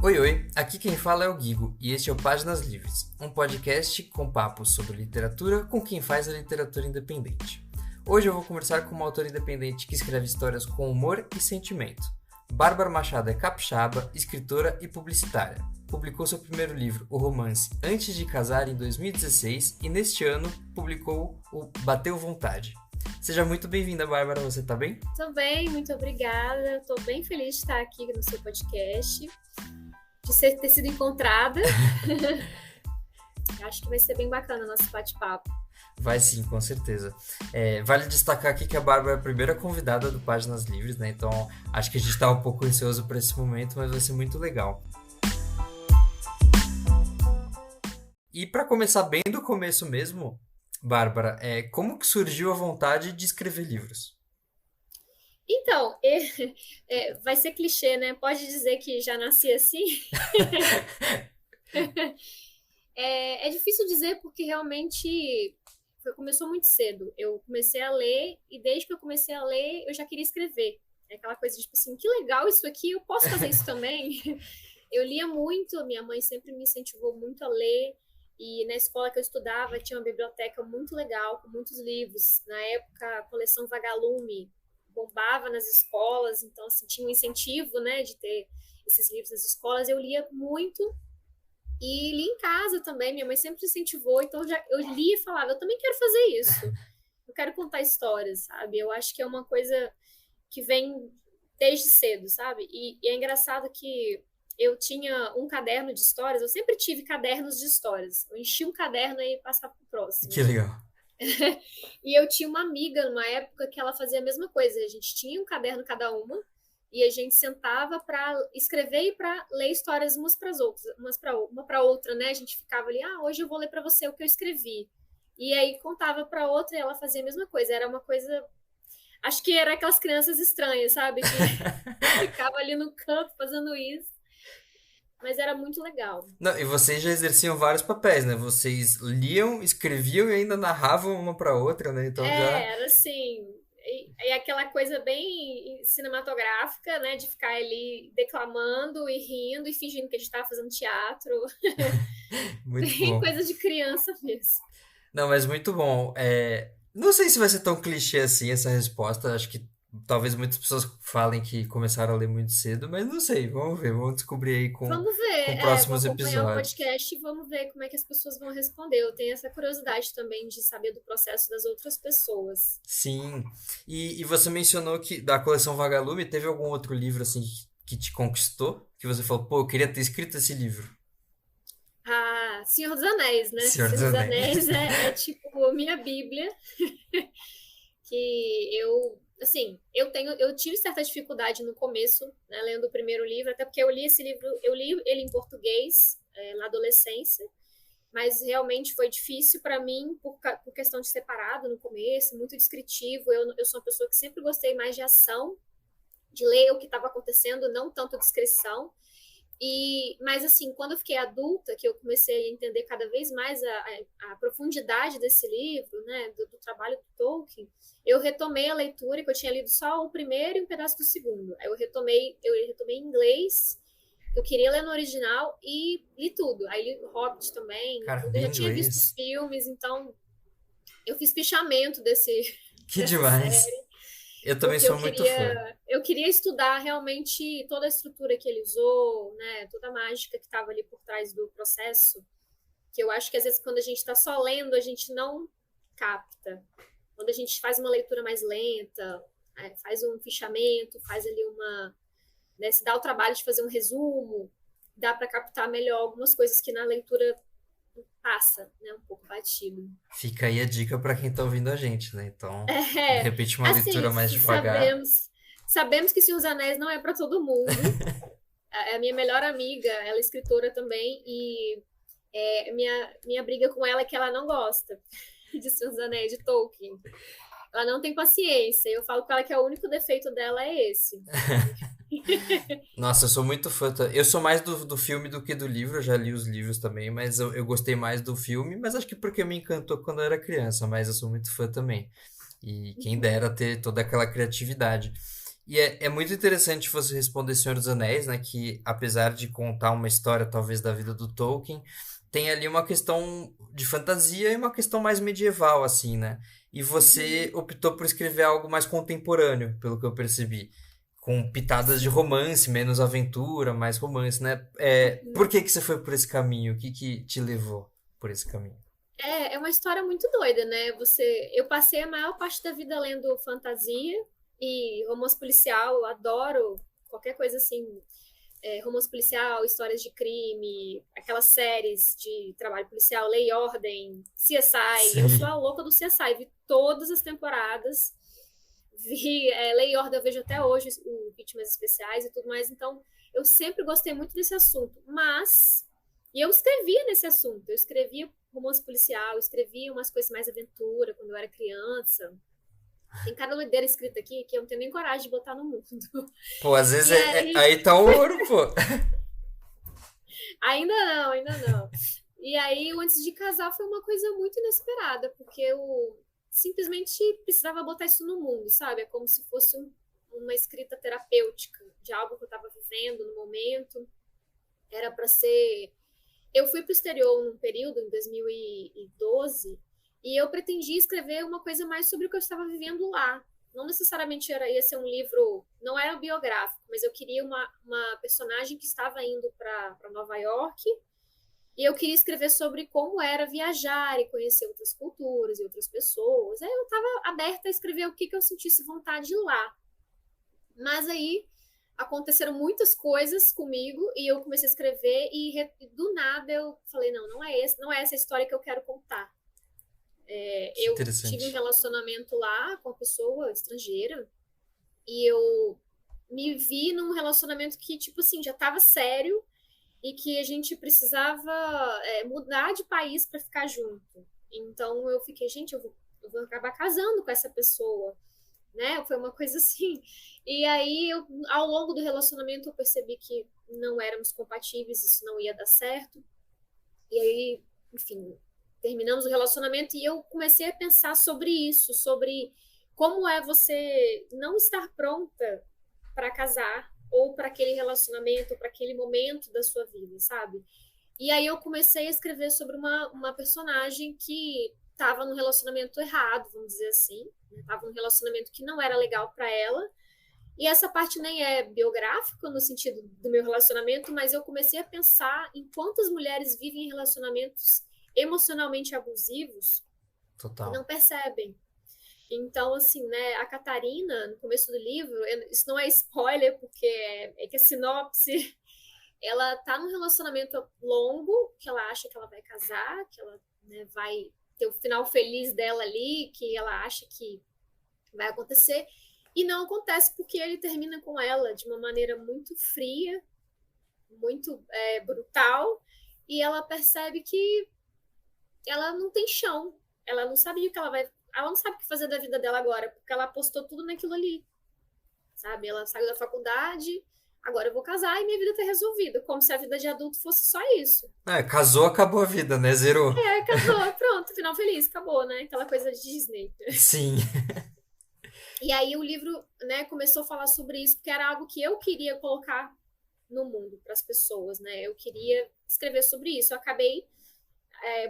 Oi, oi, aqui quem fala é o Guigo e este é o Páginas Livres, um podcast com papos sobre literatura com quem faz a literatura independente. Hoje eu vou conversar com uma autora independente que escreve histórias com humor e sentimento. Bárbara Machado é capixaba, escritora e publicitária. Publicou seu primeiro livro, o romance Antes de Casar, em 2016 e neste ano publicou o Bateu Vontade. Seja muito bem-vinda, Bárbara, você tá bem? Tô bem, muito obrigada. Tô bem feliz de estar aqui no seu podcast, de ter sido encontrada. Acho que vai ser bem bacana o nosso bate-papo. Vai sim, com certeza. Vale destacar aqui que a Bárbara é a primeira convidada do Páginas Livres, né? Então acho que a gente tá um pouco ansioso para esse momento, mas vai ser muito legal. E para começar bem do começo mesmo, Bárbara, como que surgiu a vontade de escrever livros? Então, vai ser clichê, né? Pode dizer que já nasci assim? É difícil dizer porque realmente começou muito cedo. Eu comecei a ler e desde que eu comecei a ler, eu já queria escrever. É aquela coisa de tipo assim, que legal isso aqui, eu posso fazer isso também? Eu lia muito, minha mãe sempre me incentivou muito a ler. E na escola que eu estudava tinha uma biblioteca muito legal, com muitos livros. Na época, a coleção Vagalume bombava nas escolas, então assim, tinha um incentivo, né, de ter esses livros nas escolas. Eu lia muito e li em casa também. Minha mãe sempre incentivou, então eu lia e falava, eu também quero fazer isso. Eu quero contar histórias, sabe? Eu acho que é uma coisa que vem desde cedo, sabe? E é engraçado que eu tinha um caderno de histórias, eu sempre tive cadernos de histórias. Eu enchia um caderno e passava pro próximo. Que legal. E eu tinha uma amiga numa época que ela fazia a mesma coisa. A gente tinha um caderno cada uma e a gente sentava para escrever e para ler histórias umas para as outras, uma para outra, né? A gente ficava ali, hoje eu vou ler para você o que eu escrevi. E aí contava para outra e ela fazia a mesma coisa. Era uma coisa, acho que era aquelas crianças estranhas, sabe? Que ficava ali no canto fazendo isso. Mas era muito legal. Não, e vocês já exerciam vários papéis, né? Vocês liam, escreviam e ainda narravam uma para outra, né? Então já. Era assim. E aquela coisa bem cinematográfica, né? De ficar ali declamando e rindo e fingindo que a gente estava fazendo teatro. Muito Bem bom. coisa de criança mesmo. Não, mas muito bom. Não sei se vai ser tão clichê assim essa resposta. Acho que talvez muitas pessoas falem que começaram a ler muito cedo, mas não sei. Vamos ver, vamos descobrir aí Vamos com ver, vou próximos acompanhar o episódios. podcast e vamos ver como é que as pessoas vão responder. Eu tenho essa curiosidade também de saber do processo das outras pessoas. Sim. E você mencionou que da coleção Vagalume teve algum outro livro assim que te conquistou? Que você falou, pô, eu queria ter escrito esse livro. Senhor dos Anéis, né? Senhor dos Senhor dos Anéis. Anéis é tipo minha Bíblia. Que eu tive certa dificuldade no começo, né, lendo o primeiro livro, até porque eu li esse livro, eu li ele em português na adolescência, mas realmente foi difícil para mim por questão de separado no começo, muito descritivo. Eu sou uma pessoa que sempre gostei mais de ação, de ler o que estava acontecendo, não tanto descrição. Mas assim, quando eu fiquei adulta, que eu comecei a entender cada vez mais a profundidade desse livro, né, do trabalho do Tolkien, eu retomei a leitura, que eu tinha lido só o primeiro e um pedaço do segundo. Aí eu retomei em inglês, eu queria ler no original e li tudo. Aí li o Hobbit também, Cara, eu li já tinha visto os inglês. filmes, então eu fiz fichamento dessa Demais. série Eu também porque sou muito fã. eu queria estudar realmente toda a estrutura que ele usou, né, toda a mágica que estava ali por trás do processo, que eu acho que às vezes quando a gente está só lendo, a gente não capta. Quando a gente faz uma leitura mais lenta, faz um fichamento, faz ali né, se dá o trabalho de fazer um resumo, dá para captar melhor algumas coisas que na leitura passa, né, um pouco batido. Fica aí a dica para quem tá ouvindo a gente, né? Então, de repente uma leitura Assim, mais devagar. sabemos que Senhor dos Anéis não é para todo mundo. A minha melhor amiga, ela é escritora também, e minha briga com ela é que ela não gosta de Senhor dos Anéis, de Tolkien. Ela não tem paciência. Eu falo com ela que o único defeito dela é esse. Nossa, eu sou muito fã. Eu sou mais do filme do que do livro. Eu já li os livros também, mas eu gostei mais do filme. Mas acho que porque me encantou quando eu era criança. Mas eu sou muito fã também. E quem dera ter toda aquela criatividade. E é muito interessante você responder Senhor dos Anéis, né? Que apesar de contar uma história, talvez, da vida do Tolkien, tem ali uma questão de fantasia e uma questão mais medieval, assim, né? E você Uhum. optou por escrever algo mais contemporâneo, pelo que eu percebi. Com pitadas de romance, menos aventura, mais romance, né? Por Uhum. que que você foi por esse caminho? O que que te levou por esse caminho? É uma história muito doida, né? Eu passei a maior parte da vida lendo fantasia e romance policial, eu adoro qualquer coisa assim, romance policial, histórias de crime, aquelas séries de trabalho policial, Lei e Ordem, CSI. Eu sou Sim. a louca do CSI, vi todas as temporadas, vi Lei e Ordem, eu vejo até hoje o Vítimas Especiais e tudo mais, então eu sempre gostei muito desse assunto, e eu escrevia nesse assunto, eu escrevia romance policial, eu escrevia umas coisas mais aventura quando eu era criança. Tem cada doideira escrita aqui que eu não tenho nem coragem de botar no mundo. Pô, às vezes E aí, aí tá o ouro, pô. ainda não, ainda não. E aí, o Antes de Casar foi uma coisa muito inesperada, porque eu simplesmente precisava botar isso no mundo, sabe? É como se fosse uma escrita terapêutica de algo que eu estava vivendo no momento. Era para ser. Eu fui para o exterior num período, em 2012, e eu pretendia escrever uma coisa mais sobre o que eu estava vivendo lá. Não necessariamente ia ser um livro, não era biográfico, mas eu queria uma personagem que estava indo para Nova York e eu queria escrever sobre como era viajar e conhecer outras culturas e outras pessoas. Aí eu estava aberta a escrever o que eu sentisse vontade de lá. Mas aí aconteceram muitas coisas comigo e eu comecei a escrever e do nada eu falei, não é essa a história que eu quero contar. Que Eu tive um interessante. relacionamento lá com uma pessoa estrangeira e eu me vi num relacionamento que, tipo assim, já estava sério e que a gente precisava mudar de país para ficar junto. Então eu fiquei, gente, eu vou acabar casando com essa pessoa, né? Foi uma coisa assim. E aí, ao longo do relacionamento, eu percebi que não éramos compatíveis, isso não ia dar certo. E aí, enfim, terminamos o relacionamento e eu comecei a pensar sobre isso, sobre como é você não estar pronta para casar ou para aquele relacionamento, para aquele momento da sua vida, sabe? E aí eu comecei a escrever sobre uma personagem que estava num relacionamento errado, vamos dizer assim, estava num relacionamento que não era legal para ela. E essa parte nem é biográfica no sentido do meu relacionamento, mas eu comecei a pensar em quantas mulheres vivem em relacionamentos emocionalmente abusivos e não Total. percebem. Então, assim, né, a Catarina, no começo do livro, isso não é spoiler, porque é que a sinopse, ela tá num relacionamento longo, que ela acha que ela vai casar, que ela, né, vai ter o final feliz dela ali, que ela acha que vai acontecer, e não acontece porque ele termina com ela de uma maneira muito fria, muito brutal, e ela percebe que ela não tem chão, ela não sabe o que ela vai, ela não sabe o que fazer da vida dela agora, porque ela apostou tudo naquilo ali, sabe? Ela saiu da faculdade, agora eu vou casar e minha vida tá resolvida, como se a vida de adulto fosse só isso. Casou, acabou a vida, né? Zerou. É, casou, pronto, final feliz, acabou, né? Aquela coisa de Disney. Sim. E aí o livro, né, começou a falar sobre isso, porque era algo que eu queria colocar no mundo para as pessoas, né? Eu queria escrever sobre isso. Eu acabei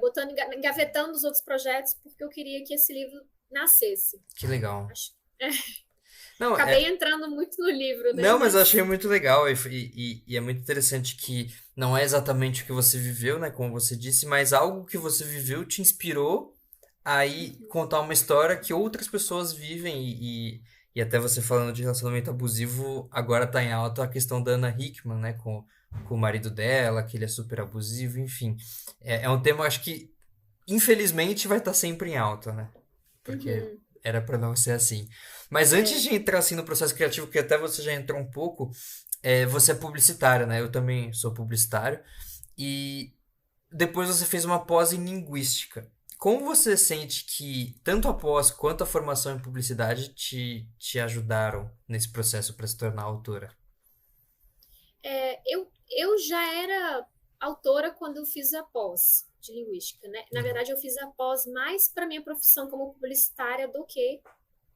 botando, engavetando os outros projetos porque eu queria que esse livro nascesse. Que legal. Acho, Não, acabei entrando muito no livro, né? não, mas eu achei Mas muito legal e é muito interessante que não é exatamente o que você viveu, né? Como você disse, mas algo que você viveu te inspirou a ir contar uma história que outras pessoas vivem e até você falando de relacionamento abusivo, agora tá em alta a questão da Anna Hickman, né? Com o marido dela, que ele é super abusivo, enfim. É um tema, acho que, infelizmente, vai estar sempre em alta, né? Porque uhum, era pra não ser assim. Mas antes é, de entrar assim no processo criativo, que até você já entrou um pouco, você é publicitário, né? Eu também sou publicitário. E depois você fez uma pós em linguística. Como você sente que tanto a pós quanto a formação em publicidade te ajudaram nesse processo para se tornar autora? eu já era autora quando eu fiz a pós de linguística, né? Na Legal. verdade, eu fiz a pós mais para minha profissão como publicitária do que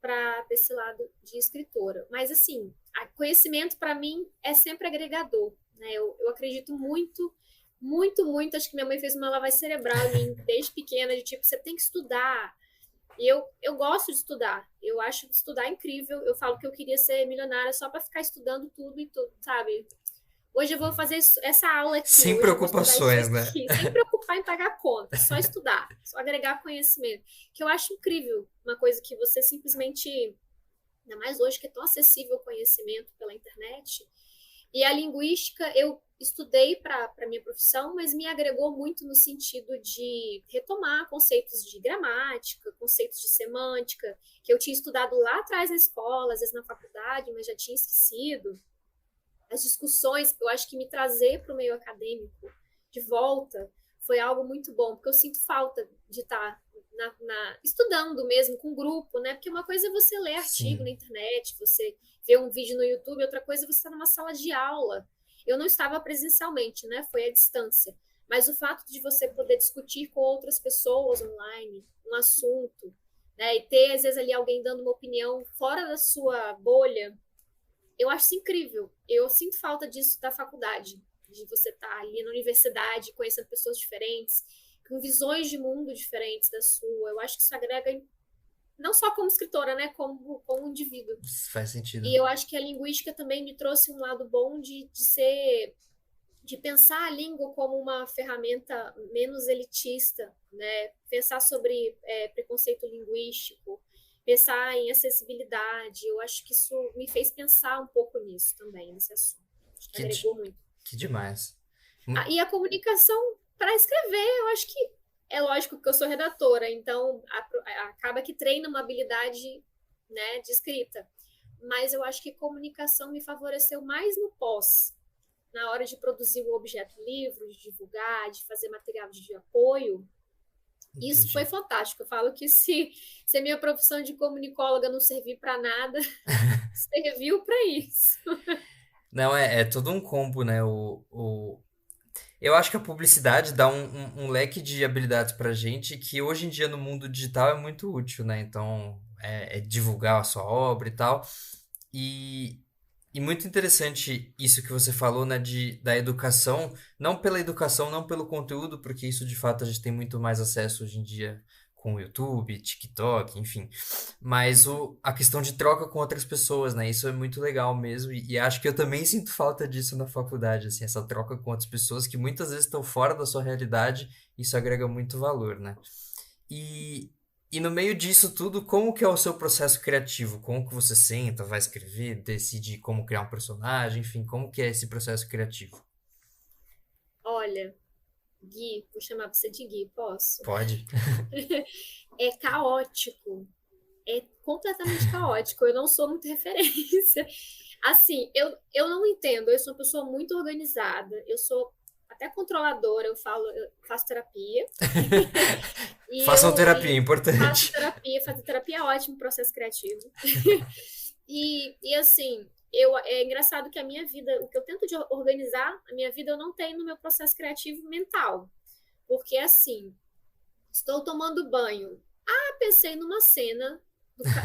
para esse lado de escritora. Mas, assim, conhecimento, para mim, é sempre agregador. Né? Eu acredito muito, muito, muito. Acho que minha mãe fez uma lavagem cerebral em mim desde pequena, de tipo, você tem que estudar. E eu gosto de estudar. Eu acho estudar incrível. Eu falo que eu queria ser milionária só para ficar estudando tudo e tudo, sabe? Hoje eu vou fazer essa aula aqui, Sem hoje eu vou estudar isso preocupações, né? aqui, sem preocupar em pagar conta, só estudar, só agregar conhecimento. Que eu acho incrível, uma coisa que você simplesmente, ainda mais hoje que é tão acessível o conhecimento pela internet. E a linguística eu estudei para a minha profissão, mas me agregou muito no sentido de retomar conceitos de gramática, conceitos de semântica, que eu tinha estudado lá atrás na escola, às vezes na faculdade, mas já tinha esquecido. As discussões, eu acho que me trazer para o meio acadêmico de volta foi algo muito bom, porque eu sinto falta de estar estudando mesmo com grupo, né? Porque uma coisa é você ler artigo na internet, você ver um vídeo no YouTube, outra coisa é você estar numa sala de aula. Eu não estava presencialmente, né? Foi à distância. Mas o fato de você poder discutir com outras pessoas online um assunto, né? E ter, às vezes, ali alguém dando uma opinião fora da sua bolha, eu acho isso incrível. Eu sinto falta disso da faculdade, de você estar ali na universidade, conhecendo pessoas diferentes, com visões de mundo diferentes da sua. Eu acho que isso agrega, não só como escritora, né, como indivíduo. Isso faz sentido. E eu acho que a linguística também me trouxe um lado bom de pensar a língua como uma ferramenta menos elitista, né? Pensar sobre preconceito linguístico, pensar em acessibilidade. Eu acho que isso me fez pensar um pouco nisso também, nesse assunto. Acho que agregou muito. Que demais. E a comunicação para escrever, eu acho que é lógico que eu sou redatora, então acaba que treina uma habilidade, né, de escrita. Mas eu acho que comunicação me favoreceu mais no pós, na hora de produzir o objeto livro, de divulgar, de fazer material de apoio. Entendi. Isso foi fantástico. Eu falo que se a minha profissão de comunicóloga não servir para nada, serviu para isso. Não, é todo um combo, né? Eu acho que a publicidade dá um leque de habilidades pra gente que hoje em dia no mundo digital é muito útil, né? Então, é divulgar a sua obra e tal. E muito interessante isso que você falou, né, da educação, não pela educação, não pelo conteúdo, porque isso de fato a gente tem muito mais acesso hoje em dia com o YouTube, TikTok, enfim. Mas a questão de troca com outras pessoas, né, isso é muito legal mesmo. E acho que eu também sinto falta disso na faculdade, assim, essa troca com outras pessoas que muitas vezes estão fora da sua realidade, isso agrega muito valor, né? E no meio disso tudo, como que é o seu processo criativo? Como que você senta, vai escrever, decide como criar um personagem, enfim, como que é esse processo criativo? Olha, Gui, vou chamar você de Gui, posso? Pode? É caótico. É completamente caótico. Eu não sou muito referência. Assim, eu não entendo. Eu sou uma pessoa muito organizada. Eu sou até controladora. Eu faço terapia. Façam terapia, é importante. Fazer terapia é ótimo, processo criativo. E assim, é engraçado que a minha vida, o que eu tento de organizar, a minha vida eu não tenho no meu processo criativo mental. Porque assim, estou tomando banho. Pensei numa cena,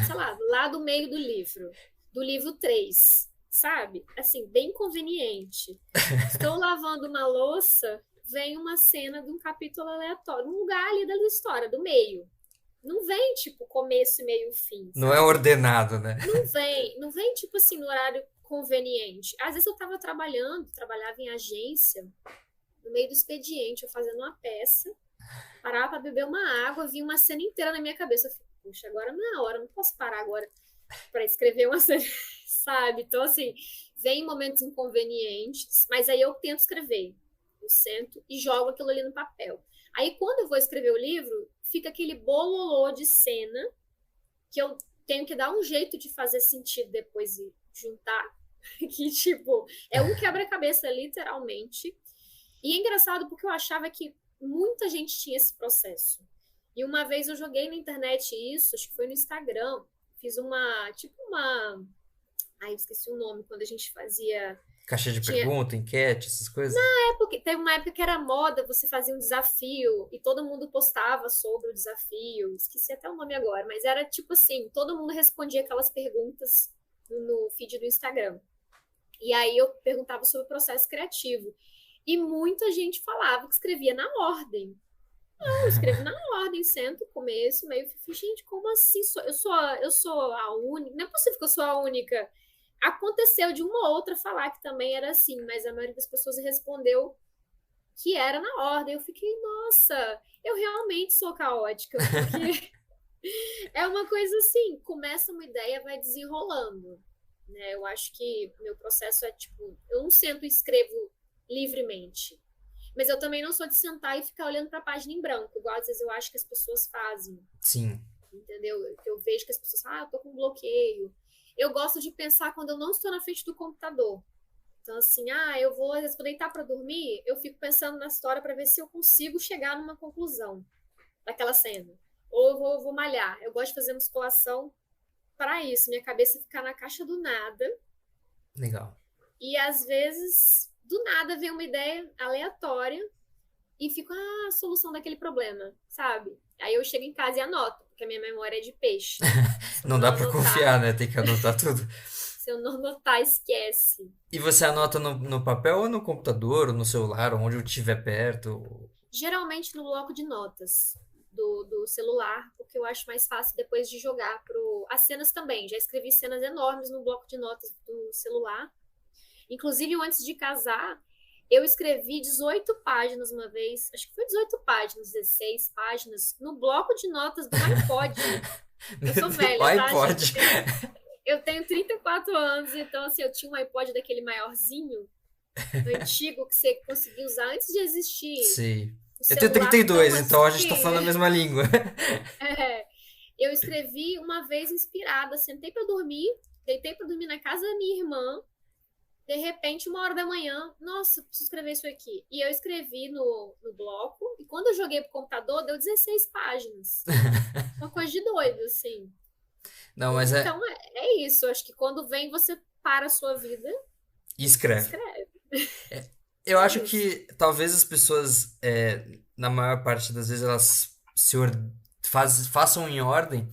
sei lá do meio do livro 3, sabe? Assim, bem conveniente. Estou lavando uma louça, vem uma cena de um capítulo aleatório, um lugar ali da história, do meio. Não vem, tipo, começo, meio, fim. Não é ordenado, né? Não vem, tipo assim, no horário conveniente. Às vezes eu estava trabalhava em agência, no meio do expediente, eu fazendo uma peça, parava para beber uma água, vinha uma cena inteira na minha cabeça. Eu falei, puxa, agora não é a hora, não posso parar agora para escrever uma cena, sabe? Então, assim, vem momentos inconvenientes, mas aí eu tento escrever. Eu sento e jogo aquilo ali no papel. Aí, quando eu vou escrever o livro, fica aquele bololô de cena que eu tenho que dar um jeito de fazer sentido depois e juntar. Que, tipo, é um quebra-cabeça, literalmente. E é engraçado porque eu achava que muita gente tinha esse processo. E uma vez eu joguei na internet isso, acho que foi no Instagram, fiz uma. Ai, eu esqueci o nome, quando a gente fazia Caixa de Tinha, pergunta, enquete, essas coisas? porque teve uma época que era moda, você fazia um desafio e todo mundo postava sobre o desafio. Esqueci até o nome agora, mas era tipo assim, todo mundo respondia aquelas perguntas no feed do Instagram. E aí eu perguntava sobre o processo criativo. E muita gente falava que escrevia na ordem. Não, eu escrevo na ordem, sento, começo, meio, gente, como assim? Eu sou a única. Não é possível que eu sou a única. Aconteceu de uma ou outra falar que também era assim, mas a maioria das pessoas respondeu que era na ordem. Eu fiquei, nossa, eu realmente sou caótica, porque é uma coisa assim, começa uma ideia, vai desenrolando, né? Eu acho que o meu processo é tipo, eu não sento e escrevo livremente, mas eu também não sou de sentar e ficar olhando para a página em branco, igual às vezes eu acho que as pessoas fazem, Sim. entendeu? Eu vejo que as pessoas falam, eu tô com bloqueio. Eu gosto de pensar quando eu não estou na frente do computador. Então, assim, às vezes, vou deitar para dormir, eu fico pensando na história para ver se eu consigo chegar numa conclusão daquela cena. Ou eu vou malhar. Eu gosto de fazer musculação para isso, minha cabeça ficar na caixa do nada. Legal. E às vezes, do nada, vem uma ideia aleatória e fico, a solução daquele problema, sabe? Aí eu chego em casa e anoto, porque a minha memória é de peixe. Se eu Não não dá pra anotar, confiar, né? Tem que anotar tudo. se eu não anotar, esquece. E você anota no papel ou no computador, ou no celular, ou onde eu estiver perto? Geralmente no bloco de notas do celular, porque eu acho mais fácil depois de jogar pro. As cenas também. Já escrevi cenas enormes no bloco de notas do celular. Inclusive, antes de casar, eu escrevi 18 páginas uma vez, acho que foi 18 páginas, 16 páginas, no bloco de notas do iPod. Eu sou Do velha, tá, gente? iPod. Eu tenho 34 anos, então assim, eu tinha um iPod daquele maiorzinho, antigo, que você conseguia usar antes de existir Sei. o Eu tenho celular tão 32, então a gente tá falando a assim. mesma língua. É, eu escrevi uma vez inspirada, sentei para dormir, deitei para dormir na casa da minha irmã. De repente, 1 hora da manhã, nossa, preciso escrever isso aqui. E eu escrevi no bloco, e quando eu joguei pro computador, deu 16 páginas. Uma coisa de doido, assim. Não, mas Então, é isso. Acho que quando vem, você para a sua vida e escreve. escreve. Eu É acho isso. que talvez as pessoas, na maior parte das vezes, elas façam em ordem,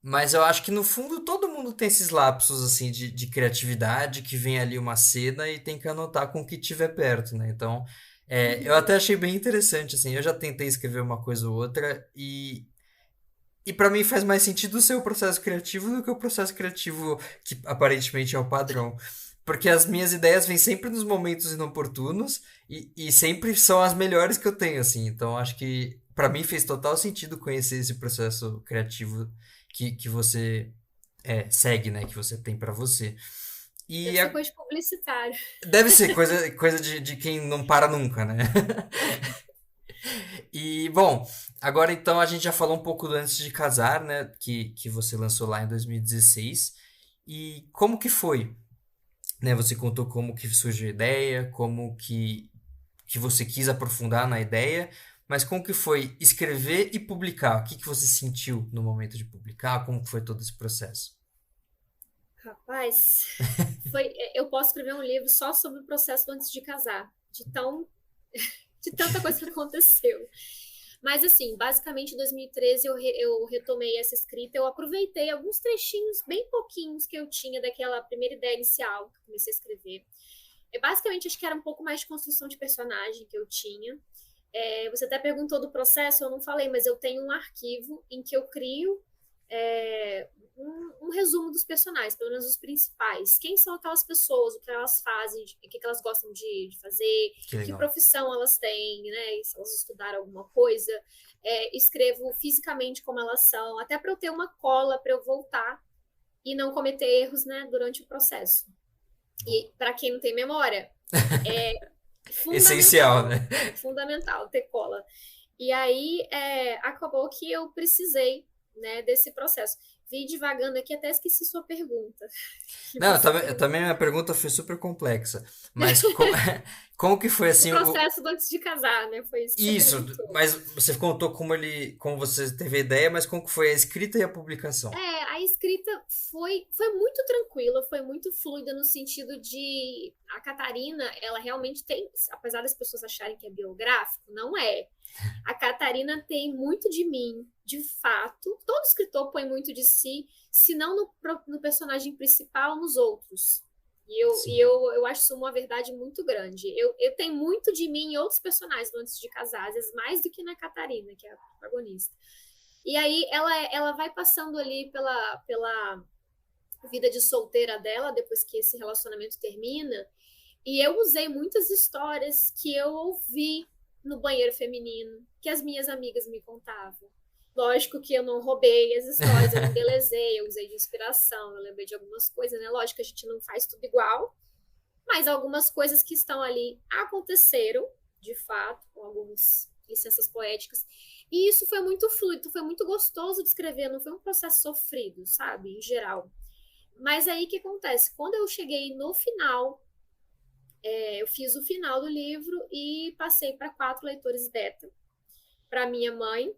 mas eu acho que no fundo todo mundo tem esses lapsos assim de criatividade, que vem ali uma cena e tem que anotar com o que tiver perto, né? Então, eu até achei bem interessante, assim, eu já tentei escrever uma coisa ou outra e para mim faz mais sentido ser o processo criativo do que o processo criativo que aparentemente é o padrão. Porque as minhas ideias vêm sempre nos momentos inoportunos e sempre são as melhores que eu tenho, assim. Então acho que para mim fez total sentido conhecer esse processo criativo que você segue, né? Que você tem para você. Deve E ser coisa de publicitário. deve ser coisa de quem não para nunca, né? E, bom, agora então a gente já falou um pouco do Antes de Casar, né? Que você lançou lá em 2016. E como que foi? Né? Você contou como que surgiu a ideia, como que você quis aprofundar na ideia, mas como que foi escrever e publicar? O que que você sentiu no momento de publicar? Como que foi todo esse processo? Rapaz, eu posso escrever um livro só sobre o processo antes de casar, de tanta coisa que aconteceu. Mas, assim, basicamente em 2013 eu retomei essa escrita, eu aproveitei alguns trechinhos, bem pouquinhos, que eu tinha daquela primeira ideia inicial que eu comecei a escrever. Basicamente, acho que era um pouco mais de construção de personagem que eu tinha. Você até perguntou do processo, eu não falei, mas eu tenho um arquivo em que eu crio um resumo dos personagens, pelo menos os principais. Quem são aquelas pessoas, o que elas fazem, o que elas gostam de fazer, Que que legal. profissão elas têm, né? E se elas estudaram alguma coisa. Escrevo fisicamente como elas são, até para eu ter uma cola para eu voltar e não cometer erros, né, durante o processo. E para quem não tem memória, é Essencial, fundamental, né? fundamental ter cola. E aí acabou que eu precisei, né, desse processo. vi divagando aqui, até esqueci sua pergunta. Que Não, você também a minha pergunta foi super complexa. Mas como que foi O assim processo do antes de casar, né? Foi isso que você isso, perguntou. mas você contou como você teve a ideia, mas como que foi a escrita e a publicação? A escrita foi muito tranquila, foi muito fluida no sentido de a Catarina, ela realmente tem, apesar das pessoas acharem que é biográfico, não é. A Catarina tem muito de mim, de fato. Todo escritor põe muito de si, se não no personagem principal, nos outros. Sim. Eu acho isso uma verdade muito grande. Eu tenho muito de mim em outros personagens do Antes de Casar, às vezes mais do que na Catarina, que é a protagonista. E aí ela vai passando ali pela vida de solteira dela, depois que esse relacionamento termina. E eu usei muitas histórias que eu ouvi no banheiro feminino, que as minhas amigas me contavam. Lógico que eu não roubei as histórias, eu embelezei, eu usei de inspiração, eu lembrei de algumas coisas, né? Lógico que a gente não faz tudo igual, mas algumas coisas que estão ali aconteceram, de fato, com algumas licenças poéticas. E isso foi muito fluido, foi muito gostoso de escrever, não foi um processo sofrido, sabe, em geral. Mas aí o que acontece? Quando eu cheguei no final, eu fiz o final do livro e passei para 4 leitores beta. Para minha mãe,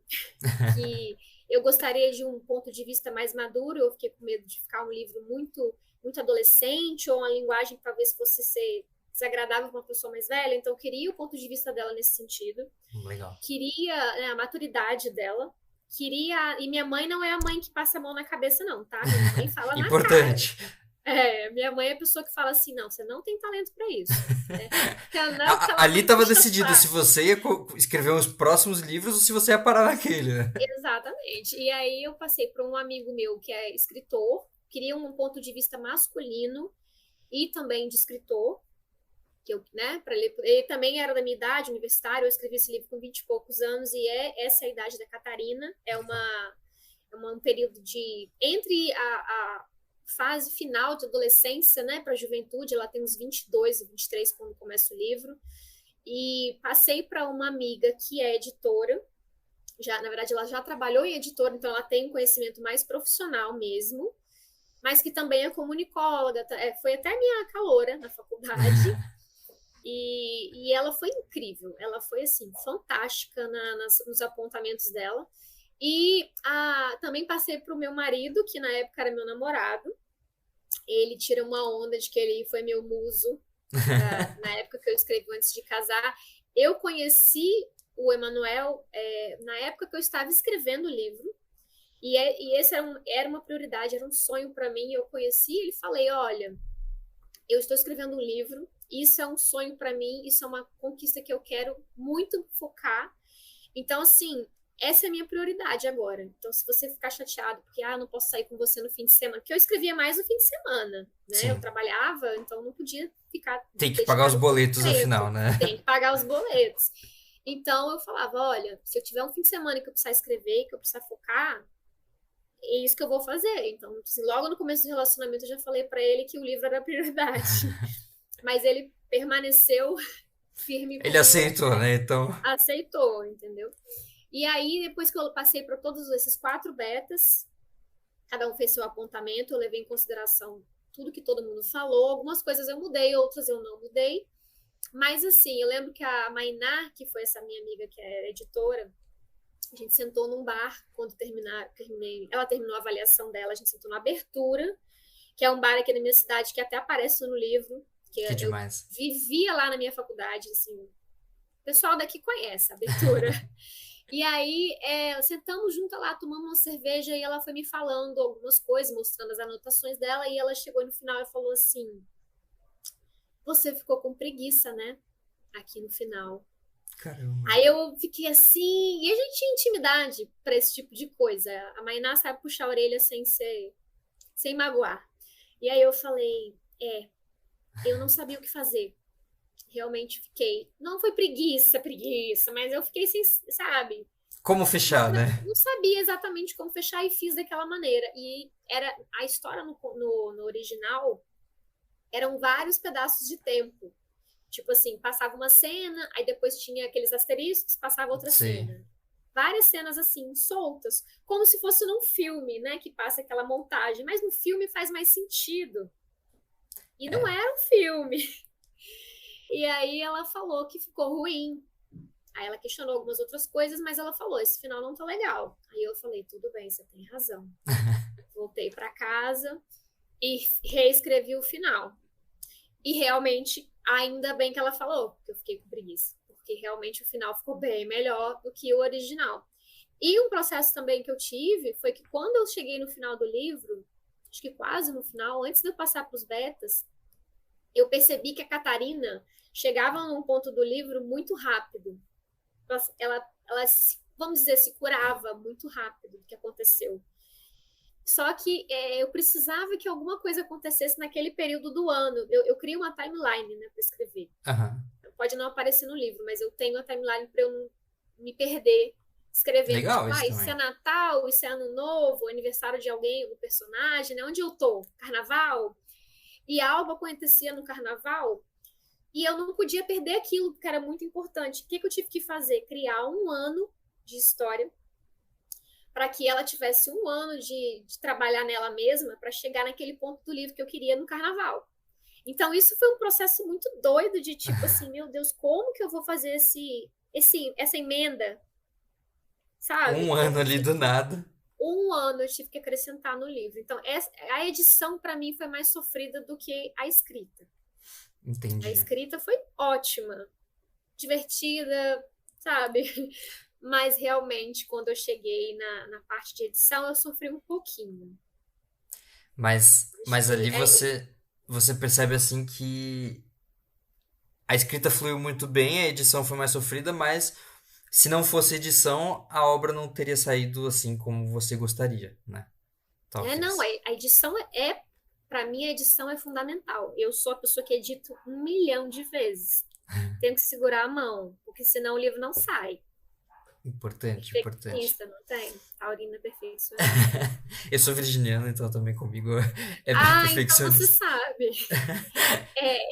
que eu gostaria de um ponto de vista mais maduro, eu fiquei com medo de ficar um livro muito adolescente, ou uma linguagem que talvez fosse ser desagradável para uma pessoa mais velha, então eu queria o ponto de vista dela nesse sentido. Legal. Queria, né, a maturidade dela, queria. E minha mãe não é a mãe que passa a mão na cabeça, não, tá? Minha mãe fala na cara. Importante. Minha mãe é a pessoa que fala assim: não, você não tem talento para isso. Né? Não, que ela Ali não estava puxa decidido se saco. você ia escrever os próximos livros ou se você ia parar naquele, né? Exatamente. E aí eu passei para um amigo meu que é escritor, queria um ponto de vista masculino e também de escritor, que eu, né, para ele também era da minha idade, universitário, eu escrevi esse livro com 20 e poucos anos e essa é a idade da Catarina, um período de entre a fase final de adolescência, né, para a juventude, ela tem uns 22 ou 23 quando começa o livro. E passei para uma amiga que é editora, já, na verdade, ela já trabalhou em editora, então ela tem um conhecimento mais profissional mesmo, mas que também é comunicóloga, foi até minha caloura na faculdade, e ela foi incrível, ela foi, assim, fantástica nos apontamentos dela, e também passei para o meu marido, que na época era meu namorado, ele tira uma onda de que ele foi meu muso, na época que eu escrevi Antes de Casar. Eu conheci o Emanuel na época que eu estava escrevendo o livro, e esse era uma prioridade, era um sonho para mim. Eu conheci ele e falei: olha, eu estou escrevendo um livro, isso é um sonho para mim, isso é uma conquista que eu quero muito focar. Então, assim, essa é a minha prioridade agora. Então, se você ficar chateado porque eu não posso sair com você no fim de semana, porque eu escrevia mais no fim de semana, né? Eu Sim. trabalhava, então não podia ficar Tem que pagar os dedicada boletos no 100%. final, né? Tem que pagar os boletos. Então eu falava, olha, se eu tiver um fim de semana que eu precisar escrever, que eu precisar focar, é isso que eu vou fazer. Então, assim, logo no começo do relacionamento eu já falei para ele que o livro era a prioridade. Mas ele permaneceu firme Ele comigo, aceitou, né? Então. aceitou, entendeu? E aí, depois que eu passei para todos esses 4 betas, cada um fez seu apontamento, eu levei em consideração tudo que todo mundo falou. Algumas coisas eu mudei, outras eu não mudei. Mas, assim, eu lembro que a Mainá, que foi essa minha amiga que era editora, a gente sentou num bar quando ela terminou a avaliação dela, a gente sentou na Abertura, que é um bar aqui na minha cidade que até aparece no livro, que Que eu demais. vivia lá na minha faculdade, assim, o pessoal daqui conhece a Abertura. E aí, sentamos junto lá, tomamos uma cerveja e ela foi me falando algumas coisas, mostrando as anotações dela, e ela chegou no final e falou assim: você ficou com preguiça, né? Aqui no final. Caramba. Aí eu fiquei assim, e a gente tinha intimidade para esse tipo de coisa. A Mainá sabe puxar a orelha sem magoar. E aí eu falei, eu não sabia o que fazer. Realmente fiquei. Não foi preguiça, mas eu fiquei sem, sabe? Como fechar, né? Não sabia exatamente como fechar e fiz daquela maneira. E era a história no original eram vários pedaços de tempo. Tipo assim, passava uma cena, aí depois tinha aqueles asteriscos, passava outra Sim. cena. várias cenas assim, soltas, como se fosse num filme, né? Que passa aquela montagem, mas no filme faz mais sentido. E não É. era um filme. E aí ela falou que ficou ruim. Aí ela questionou algumas outras coisas, mas ela falou, esse final não tá legal. Aí eu falei, tudo bem, você tem razão. Voltei para casa e reescrevi o final. E realmente, ainda bem que ela falou, porque eu fiquei com preguiça. Porque realmente o final ficou bem melhor do que o original. E um processo também que eu tive foi que quando eu cheguei no final do livro, acho que quase no final, antes de eu passar para os betas, eu percebi que a Catarina chegava num ponto do livro muito rápido. Ela vamos dizer, se curava muito rápido do que aconteceu. Só que eu precisava que alguma coisa acontecesse naquele período do ano. Eu criei uma timeline, né, para escrever. Pode não aparecer no livro, mas eu tenho a timeline para eu não me perder escrevendo. Legal, tipo, isso isso é também. Natal, isso é Ano Novo, aniversário de alguém, do personagem, né? Onde eu tô? Carnaval? E algo acontecia no Carnaval e eu não podia perder aquilo, porque era muito importante. O que eu tive que fazer? Criar um ano de história para que ela tivesse um ano de trabalhar nela mesma para chegar naquele ponto do livro que eu queria no Carnaval. Então, isso foi um processo muito doido de tipo assim, meu Deus, como que eu vou fazer essa emenda? Sabe? Um ano ali do nada. Um ano eu tive que acrescentar no livro. Então, a edição para mim foi mais sofrida do que a escrita. A Entendi. escrita foi ótima, divertida, sabe? Mas realmente, quando eu cheguei na parte de edição, eu sofri um pouquinho. Mas ali É isso. você percebe assim que a escrita fluiu muito bem, a edição foi mais sofrida, mas se não fosse edição, a obra não teria saído assim como você gostaria, né? Não, Talvez. a edição para mim, a edição é fundamental. Eu sou a pessoa que edito 1 milhão de vezes. Tenho que segurar a mão, porque senão o livro não sai. Importante, importante. Perfeccionista, não tem? Taurina perfeccionista. Eu sou virginiano, então também comigo é bem Ah, então você perfeccionista. sabe.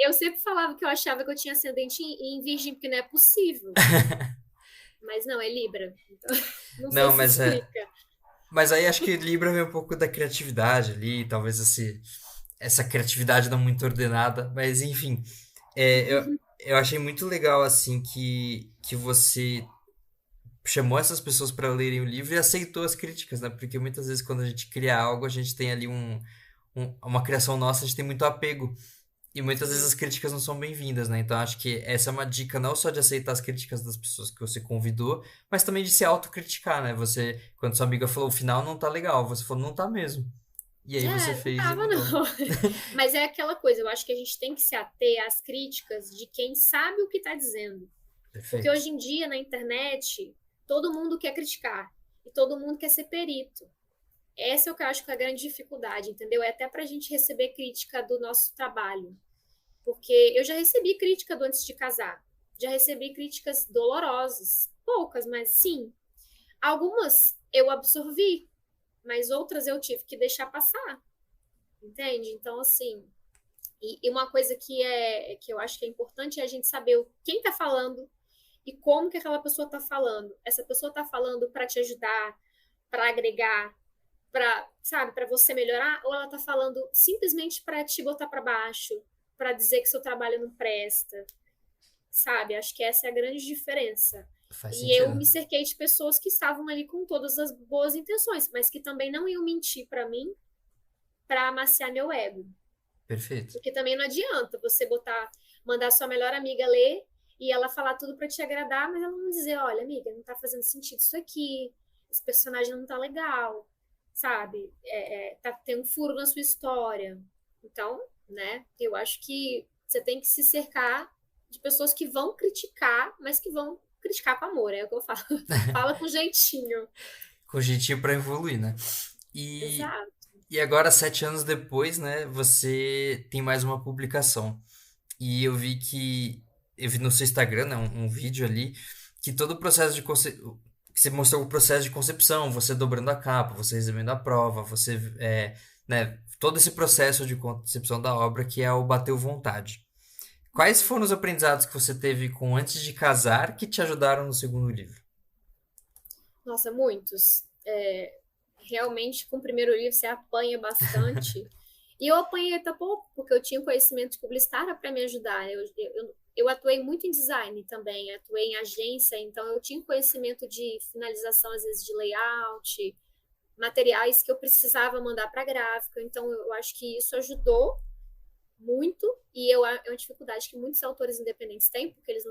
Eu sempre falava que eu achava que eu tinha ascendente em virgem, porque não é possível. Mas não, é Libra. Então, não sei Não, se explica. mas aí acho que Libra vem um pouco da criatividade ali, talvez essa criatividade não muito ordenada, mas enfim, eu achei muito legal assim que você chamou essas pessoas para lerem o livro e aceitou as críticas, né? Porque muitas vezes quando a gente cria algo, a gente tem ali uma criação nossa, a gente tem muito apego. E muitas vezes Sim. as críticas não são bem-vindas, né? Então acho que essa é uma dica não só de aceitar as críticas das pessoas que você convidou, mas também de se autocriticar, né? Você, quando sua amiga falou o final não tá legal, você falou não tá mesmo. E aí você Não fez e tava, mudou. não. Mas é aquela coisa, eu acho que a gente tem que se ater às críticas de quem sabe o que está dizendo. Porque Perfeito. hoje em dia, na internet, todo mundo quer criticar. E todo mundo quer ser perito. Essa é o que eu acho que é a grande dificuldade, entendeu? É até para a gente receber crítica do nosso trabalho. Porque eu já recebi crítica do antes de casar. Já recebi críticas dolorosas. Poucas, mas sim. Algumas eu absorvi, mas outras eu tive que deixar passar. Entende? Então, assim, e uma coisa que eu acho que é importante é a gente saber quem está falando e como que aquela pessoa está falando. Essa pessoa está falando para te ajudar, para agregar, para, sabe, para você melhorar, ou ela está falando simplesmente para te botar para baixo, para dizer que seu trabalho não presta, sabe? Acho que essa é a grande diferença. Faz E eu sentido. me cerquei de pessoas que estavam ali com todas as boas intenções, mas que também não iam mentir para mim para amaciar meu ego. Perfeito. Porque também não adianta você mandar sua melhor amiga ler e ela falar tudo para te agradar, mas ela não dizer, olha, amiga, não tá fazendo sentido isso aqui, esse personagem não tá legal, sabe? Tem um furo na sua história. Então, né, eu acho que você tem que se cercar de pessoas que vão criticar, mas que vão criticar com amor, é o que eu falo. Fala com jeitinho. Com jeitinho pra evoluir, né? E, Exato. e agora, 7 anos depois, né, você tem mais uma publicação. E eu vi no seu Instagram, né, um vídeo ali, que todo o processo que você mostrou o processo de concepção, você dobrando a capa, você recebendo a prova, né, todo esse processo de concepção da obra que é o Bateu Vontade. Quais foram os aprendizados que você teve com Antes de Casar que te ajudaram no segundo livro? Nossa, muitos. Realmente, com o primeiro livro, você apanha bastante. E eu apanhei até pouco, porque eu tinha conhecimento de publicitária para me ajudar. Eu atuei muito em design também, atuei em agência, então eu tinha conhecimento de finalização, às vezes, de layout, materiais que eu precisava mandar para a gráfica. Então, eu acho que isso ajudou muito, e é uma dificuldade que muitos autores independentes têm, porque eles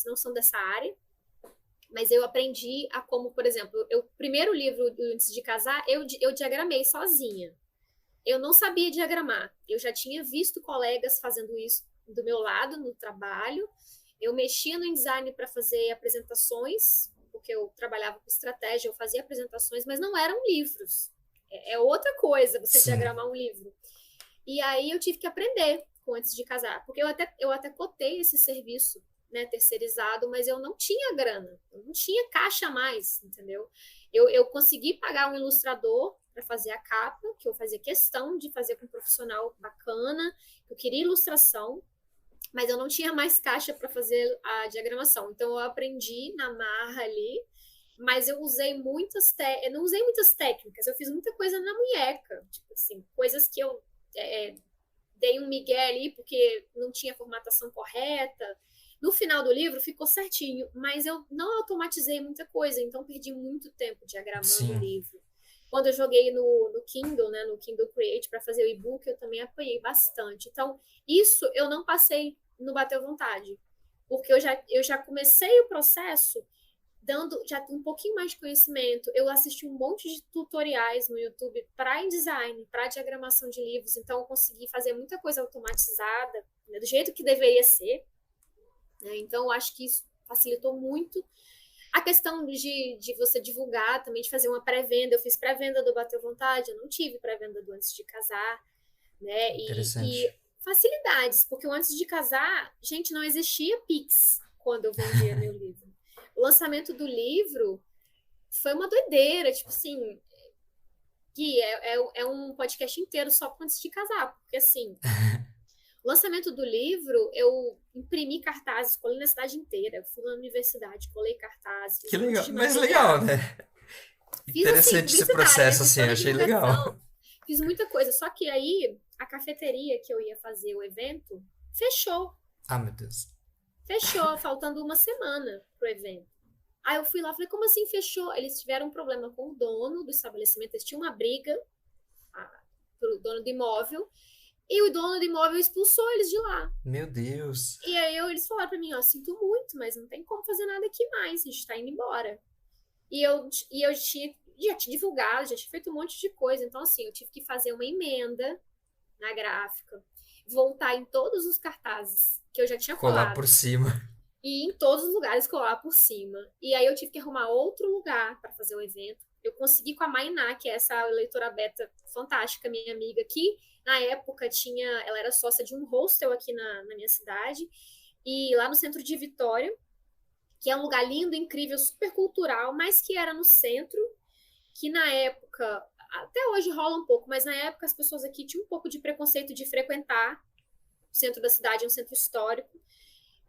não são dessa área. Mas eu aprendi a como, por exemplo, o primeiro livro do Antes de Casar, eu diagramei sozinha. Eu não sabia diagramar. Eu já tinha visto colegas fazendo isso do meu lado, no trabalho. Eu mexia no InDesign para fazer apresentações, porque eu trabalhava com estratégia, eu fazia apresentações, mas não eram livros. É outra coisa você Sim. diagramar um livro. E aí eu tive que aprender com Antes de Casar, porque eu até cotei esse serviço, né, terceirizado, mas eu não tinha grana, eu não tinha caixa a mais, entendeu? Eu consegui pagar um ilustrador para fazer a capa, que eu fazia questão de fazer com um profissional bacana, eu queria ilustração, mas eu não tinha mais caixa para fazer a diagramação. Então eu aprendi na marra ali, mas eu não usei muitas técnicas, eu fiz muita coisa na munheca, tipo assim, coisas que eu dei um migué ali porque não tinha formatação correta. No final do livro ficou certinho, mas eu não automatizei muita coisa, então perdi muito tempo diagramando o Sim. livro. Quando eu joguei no Kindle, né, no Kindle Create para fazer o e-book, eu também apanhei bastante. Então, isso eu não passei no Bateu Vontade, porque eu já comecei o processo dando já um pouquinho mais de conhecimento. Eu assisti um monte de tutoriais no YouTube para InDesign, para diagramação de livros, então eu consegui fazer muita coisa automatizada, né, do jeito que deveria ser. Né? Então, eu acho que isso facilitou muito. A questão de você divulgar, também de fazer uma pré-venda. Eu fiz pré-venda do Bateu Vontade, eu não tive pré-venda do Antes de Casar. Né? E facilidades, porque o Antes de Casar, gente, não existia Pix quando eu vendia meu livro. O lançamento do livro foi uma doideira, tipo assim, Gui, é um podcast inteiro só para Antes de Casar, porque assim, o lançamento do livro, eu imprimi cartazes, colei na cidade inteira, fui na universidade, colei cartazes, Que um monte legal, de mas material. legal, né? Fiz assim, Interessante esse processo, assim, eu achei legal. Fiz muita coisa, só que aí a cafeteria que eu ia fazer o evento fechou. Ah, meu Deus. Fechou, faltando uma semana pro evento. Aí eu fui lá, falei, como assim fechou? Eles tiveram um problema com o dono do estabelecimento, eles tinham uma briga pro dono do imóvel, e o dono do imóvel expulsou eles de lá. Meu Deus. E aí eles falaram pra mim, ó, sinto muito, mas não tem como fazer nada aqui mais, a gente tá indo embora. E eu já tinha divulgado, já tinha feito um monte de coisa, então assim, eu tive que fazer uma emenda na gráfica, voltar em todos os cartazes que eu já tinha Colar colado. por cima. E em todos os lugares colar por cima. E aí eu tive que arrumar outro lugar para fazer o evento. Eu consegui com a Mainá, que é essa leitora beta fantástica, minha amiga, que na época ela era sócia de um hostel aqui na minha cidade, e lá no centro de Vitória, que é um lugar lindo, incrível, super cultural, mas que era no centro, que na época, até hoje rola um pouco, mas na época as pessoas aqui tinham um pouco de preconceito de frequentar o centro da cidade, é um centro histórico.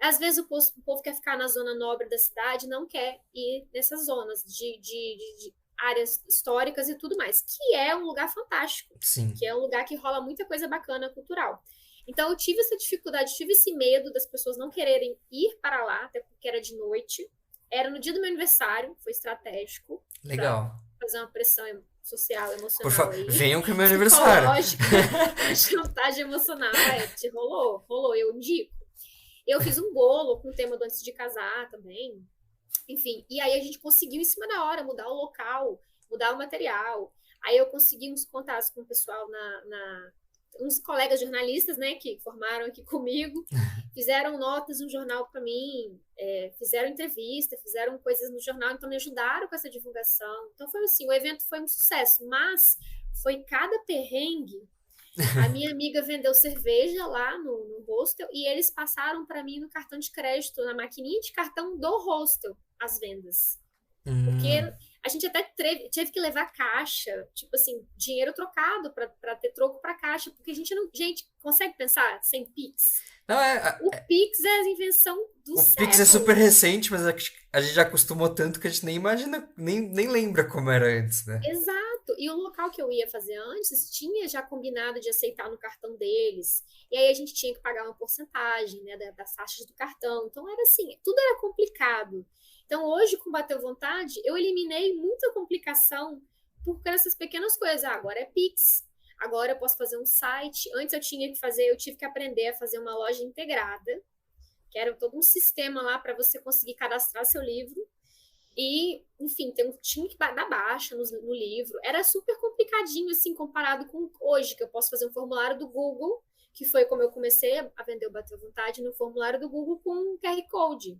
Às vezes o povo quer ficar na zona nobre da cidade, não quer ir nessas zonas de áreas históricas e tudo mais, que é um lugar fantástico. Sim. Que é um lugar que rola muita coisa bacana cultural. Então eu tive essa dificuldade, tive esse medo das pessoas não quererem ir para lá, até porque era de noite. Era no dia do meu aniversário, foi estratégico. Legal. Fazer uma pressão social, emocional aí. Venham que é meu aniversário. Lógico, chantagem emocional, rolou, eu indico. Eu fiz um bolo com o tema do Antes de Casar também. Enfim, e aí a gente conseguiu em cima da hora mudar o local, mudar o material. Aí eu consegui uns contatos com o pessoal uns colegas jornalistas, né, que formaram aqui comigo, fizeram notas no jornal para mim, fizeram entrevista, fizeram coisas no jornal, então me ajudaram com essa divulgação. Então foi assim, o evento foi um sucesso, mas foi cada perrengue. A minha amiga vendeu cerveja lá no hostel e eles passaram para mim no cartão de crédito, na maquininha de cartão do hostel, as vendas. Porque Hum. a gente até teve que levar caixa, tipo assim, dinheiro trocado para ter troco para caixa, porque a gente não. Gente, consegue pensar sem Pix? Não, O Pix é a invenção do o Pix é super século. recente, mas a gente já acostumou tanto que a gente nem imagina, nem lembra como era antes, né? Exato. E o local que eu ia fazer antes tinha já combinado de aceitar no cartão deles. E aí a gente tinha que pagar uma porcentagem, né, das taxas do cartão. Então era assim, tudo era complicado. Então hoje, com Bateu Vontade, eu eliminei muita complicação por essas pequenas coisas. Ah, agora é Pix. Agora eu posso fazer um site. Antes eu tive que aprender a fazer uma loja integrada, que era todo um sistema lá para você conseguir cadastrar seu livro. E, enfim, tinha que dar baixa no livro. Era super complicadinho, assim, comparado com hoje, que eu posso fazer um formulário do Google, que foi como eu comecei a vender o Bateu Vontade, no formulário do Google com um QR Code.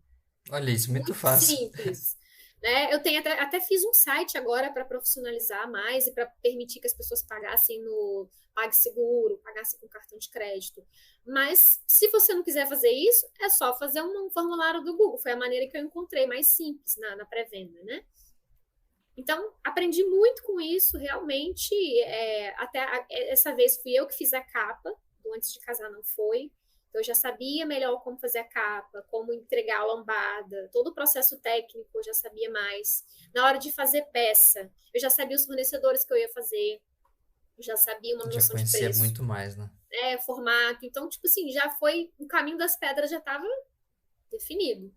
Olha isso, muito Muito fácil. simples. Né? Eu tenho até fiz um site agora para profissionalizar mais e para permitir que as pessoas pagassem no PagSeguro, pagassem com cartão de crédito. Mas se você não quiser fazer isso, é só fazer um formulário do Google. Foi a maneira que eu encontrei mais simples na pré-venda, né? Então, aprendi muito com isso, realmente. Essa vez fui eu que fiz a capa, do Antes de Casar Não Foi. Eu já sabia melhor como fazer a capa, como entregar a lombada, todo o processo técnico eu já sabia mais. Na hora de fazer peça, eu já sabia os fornecedores que eu ia fazer, eu já sabia uma Já noção de conhecia preço, muito mais, né? formato. Então, tipo assim, já foi, o caminho das pedras já estava definido.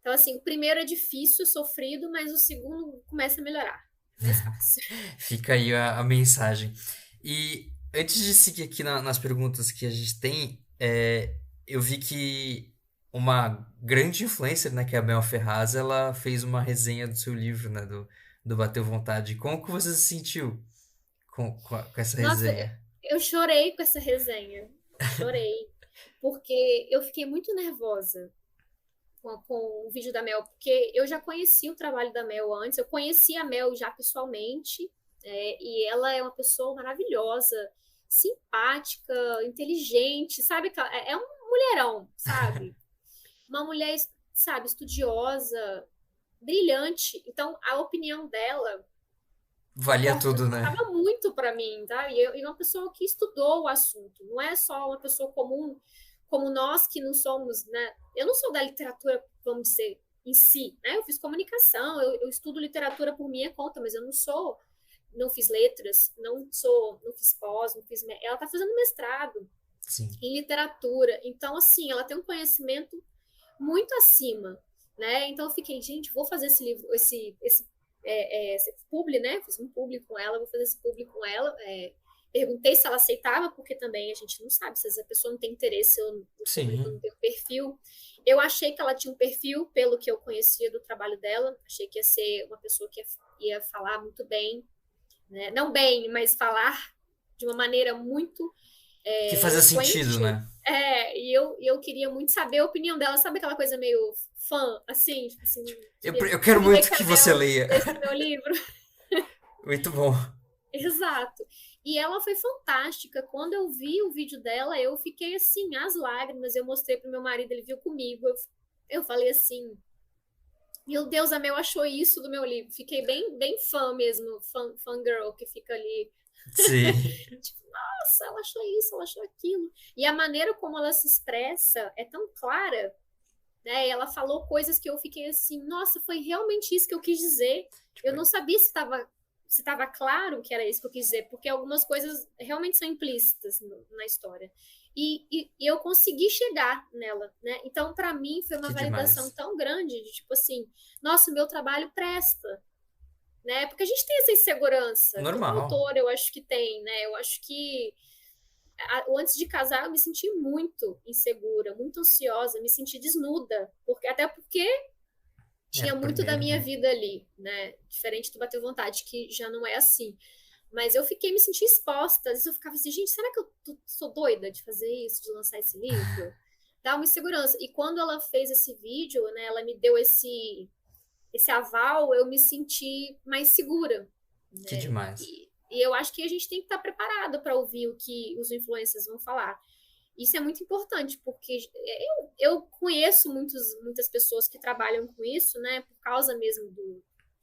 Então, assim, o primeiro é difícil, sofrido, mas o segundo começa a melhorar. Mais fácil. Fica aí a mensagem. E antes de seguir aqui nas perguntas que a gente tem, eu vi que uma grande influencer, né, que é a Mel Ferraz, ela fez uma resenha do seu livro, né, do Bateu Vontade. Como que você se sentiu com essa Nossa, resenha? eu chorei com essa resenha. Chorei. Porque eu fiquei muito nervosa com o vídeo da Mel, porque eu já conheci o trabalho da Mel antes, eu conheci a Mel já pessoalmente, e ela é uma pessoa maravilhosa, simpática, inteligente, sabe? É um mulherão, sabe? Uma mulher, sabe, estudiosa, brilhante. Então, a opinião dela Valia tudo, né? importava muito para mim, tá? E uma pessoa que estudou o assunto, não é só uma pessoa comum como nós que não somos, né? Eu não sou da literatura, vamos dizer, em si, né? Eu fiz comunicação, eu estudo literatura por minha conta, mas eu não fiz letras, não fiz pós, não fiz. Ela está fazendo mestrado Sim. em literatura, então assim, ela tem um conhecimento muito acima, né? Então eu fiquei, gente, vou fazer esse livro, esse publi, né? Fiz um publi com ela, vou fazer esse publi com ela. Perguntei se ela aceitava, porque também a gente não sabe se a pessoa não tem interesse ou o público Sim. não tem um perfil. Eu achei que ela tinha um perfil, pelo que eu conhecia do trabalho dela. Achei que ia ser uma pessoa que ia falar muito bem, né? Não bem, mas falar de uma maneira muito Que fazia sentido, eloquente. né? E eu queria muito saber a opinião dela. Sabe aquela coisa meio fã, assim? Tipo assim, Eu quero queria muito que que a você Mel leia. lesse meu livro. Muito bom. Exato. E ela foi fantástica. Quando eu vi o vídeo dela, eu fiquei assim, às lágrimas. Eu mostrei pro meu marido, ele viu comigo. Eu falei assim: Meu Deus, a Mel achou isso do meu livro. Fiquei bem, bem fã mesmo, fangirl, que fica ali. Sim. Tipo, nossa, ela achou isso, ela achou aquilo. E a maneira como ela se expressa é tão clara, né? Ela falou coisas que eu fiquei assim, nossa, foi realmente isso que eu quis dizer. Eu não sabia se estava claro que era isso que eu quis dizer, porque algumas coisas realmente são implícitas na história. E eu consegui chegar nela, né? Então, para mim, foi uma Que validação demais. tão grande de tipo assim, nossa, o meu trabalho presta, né? Porque a gente tem essa insegurança. Todo Normal. autor, eu acho que tem, né? Eu acho que antes de casar eu me senti muito insegura, muito ansiosa, me senti desnuda, até porque Era tinha o muito da primeiro, minha né? vida ali, né? Diferente do Bater Vontade, que já não é assim. Mas eu fiquei me sentindo exposta. Às vezes eu ficava assim, gente, será que eu sou doida de fazer isso, de lançar esse livro? Dá uma insegurança. E quando ela fez esse vídeo, né, ela me deu esse aval, eu me senti mais segura, Que né? demais. E eu acho que a gente tem que estar preparado para ouvir o que os influencers vão falar. Isso é muito importante, porque eu conheço muitas pessoas que trabalham com isso, né? Por causa mesmo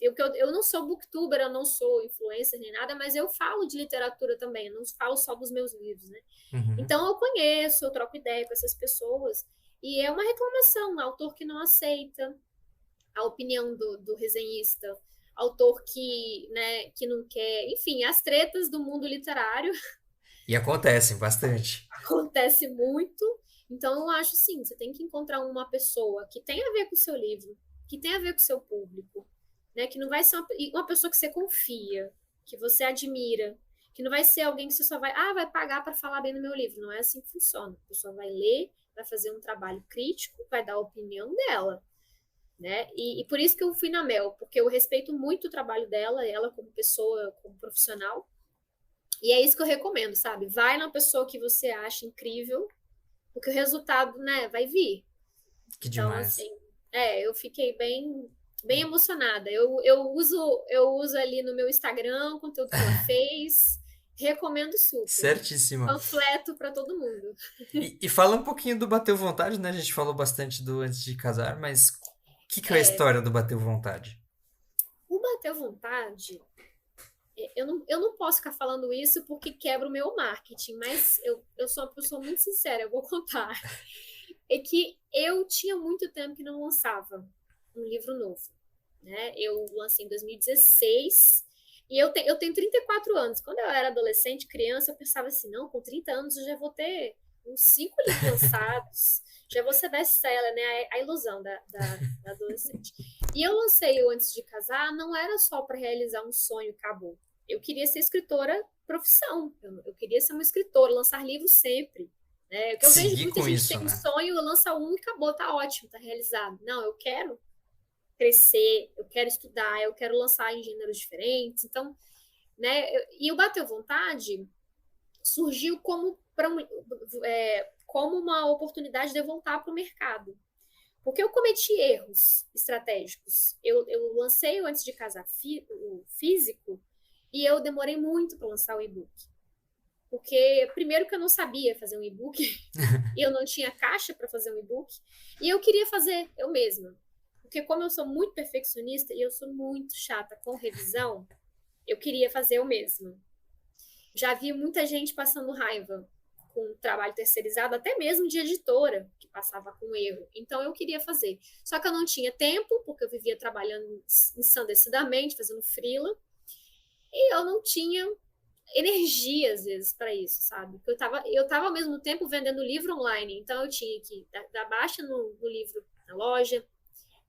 Eu não sou booktuber, eu não sou influencer nem nada, mas eu falo de literatura também, eu não falo só dos meus livros, né? Uhum. Então eu conheço, eu troco ideia com essas pessoas, e é uma reclamação, um autor que não aceita a opinião do resenhista, autor que, né, que não quer, enfim, as tretas do mundo literário E acontecem bastante. acontece muito. Então eu acho assim, você tem que encontrar uma pessoa que tem a ver com o seu livro, que tem a ver com o seu público, né? Que não vai ser uma pessoa que você confia, que você admira, que não vai ser alguém que você só vai pagar para falar bem do meu livro. Não é assim que funciona. A pessoa vai ler, vai fazer um trabalho crítico, vai dar a opinião dela, né? E por isso que eu fui na Mel, porque eu respeito muito o trabalho dela, ela como pessoa, como profissional. E é isso que eu recomendo, sabe? Vai na pessoa que você acha incrível, porque o resultado, né, vai vir. Que Então, demais. assim, eu fiquei bem emocionada. Eu uso ali no meu Instagram o conteúdo que ela fez. Recomendo super. Certíssima. Panfleto para todo mundo. E fala um pouquinho do Bateu Vontade, né? A gente falou bastante do Antes de Casar, mas o que é a É, história do Bateu Vontade? o Bater Vontade, eu não posso ficar falando isso porque quebra o meu marketing, mas eu sou uma pessoa muito sincera, eu vou contar. É que eu tinha muito tempo que não lançava um livro novo, né? Eu lancei em 2016 e eu tenho 34 anos. Quando eu era adolescente, criança, eu pensava assim, não, com 30 anos eu já vou ter uns 5 livros lançados, já vou ser best-seller, né? A ilusão da adolescente. E eu lancei o Antes de Casar, não era só para realizar um sonho, acabou. Eu queria ser escritora profissão, eu queria ser uma escritora, lançar livros sempre. É, que eu vejo que Seguir muita com gente isso, tem um né? sonho, lança um e acabou, tá ótimo, tá realizado. Não, eu quero crescer, eu quero estudar, eu quero lançar em gêneros diferentes. Então, né, e o Bateu Vontade surgiu como uma oportunidade de eu voltar para o mercado. Porque eu cometi erros estratégicos. Eu lancei o Antes de Casar o físico e eu demorei muito para lançar o e-book. Porque, primeiro, que eu não sabia fazer um e-book, e eu não tinha caixa para fazer um e-book, e eu queria fazer eu mesma. Porque, como eu sou muito perfeccionista e eu sou muito chata com revisão, eu queria fazer eu mesma. Já vi muita gente passando raiva com trabalho terceirizado, até mesmo de editora, que passava com erro. Então, eu queria fazer. Só que eu não tinha tempo, porque eu vivia trabalhando ensandecidamente, fazendo freela, e eu não tinha energia, às vezes, para isso, sabe? Porque eu tava ao mesmo tempo vendendo livro online, então eu tinha que dar baixa no livro na loja,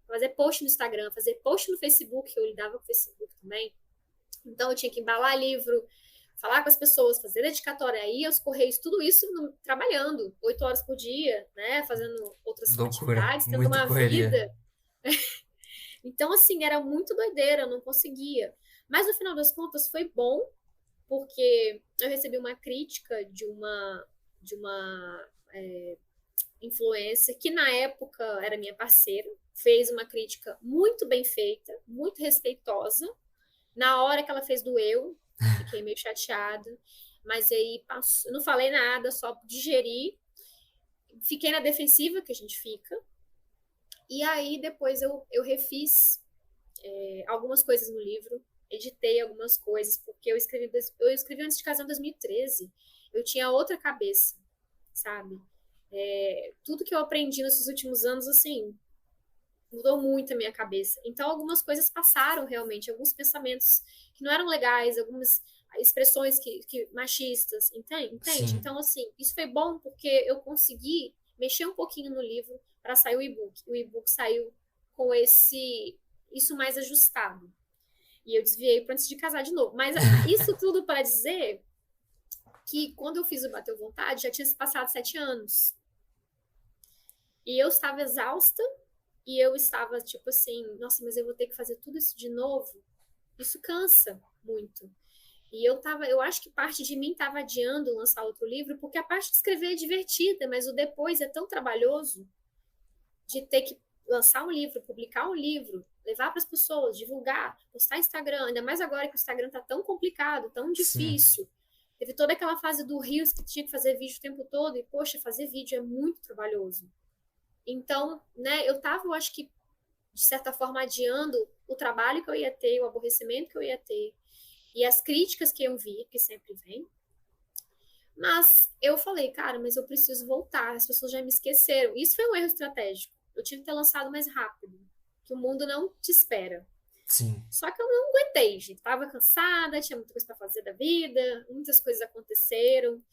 fazer post no Instagram, fazer post no Facebook, eu lidava com o Facebook também. Então eu tinha que embalar livro, falar com as pessoas, fazer dedicatória, aí aos correios, tudo isso trabalhando 8 horas por dia, né? Fazendo outras Loucura, atividades, tendo muita uma correria. vida. Então, assim, era muito doideira, eu não conseguia. Mas no final das contas foi bom, porque eu recebi uma crítica de uma influencer que na época era minha parceira, fez uma crítica muito bem feita, muito respeitosa. Na hora que ela fez doeu, fiquei meio chateada, mas aí passou, eu não falei nada, só digeri, fiquei na defensiva que a gente fica. E aí depois eu refiz algumas coisas no livro, editei algumas coisas, porque eu escrevi Antes de Casar em 2013. Eu tinha outra cabeça, sabe? Tudo que eu aprendi nesses últimos anos, assim, mudou muito a minha cabeça. Então, algumas coisas passaram realmente, alguns pensamentos que não eram legais, algumas expressões que machistas, entende? Sim, Então, assim, isso foi bom porque eu consegui mexer um pouquinho no livro para sair o e-book. O e-book saiu com isso mais ajustado. E eu desviei para Antes de Casar de novo. Mas isso tudo para dizer que quando eu fiz o Bateu Vontade, já tinha se passado 7 anos. E eu estava exausta e eu estava tipo assim, nossa, mas eu vou ter que fazer tudo isso de novo. Isso cansa muito. E eu acho que parte de mim estava adiando lançar outro livro, porque a parte de escrever é divertida, mas o depois é tão trabalhoso de ter que lançar um livro, publicar um livro, levar para as pessoas, divulgar, postar Instagram, ainda mais agora que o Instagram está tão complicado, tão sim. difícil. Teve toda aquela fase do Reels que tinha que fazer vídeo o tempo todo, e, poxa, fazer vídeo é muito trabalhoso. Então, né, eu acho que de certa forma, adiando o trabalho que eu ia ter, o aborrecimento que eu ia ter, e as críticas que eu vi, que sempre vem. Mas eu falei, cara, mas eu preciso voltar, as pessoas já me esqueceram. Isso foi um erro estratégico. Eu tinha que ter lançado mais rápido, que o mundo não te espera. Sim. Só que eu não aguentei, gente. Tava cansada, tinha muita coisa para fazer da vida, muitas coisas aconteceram.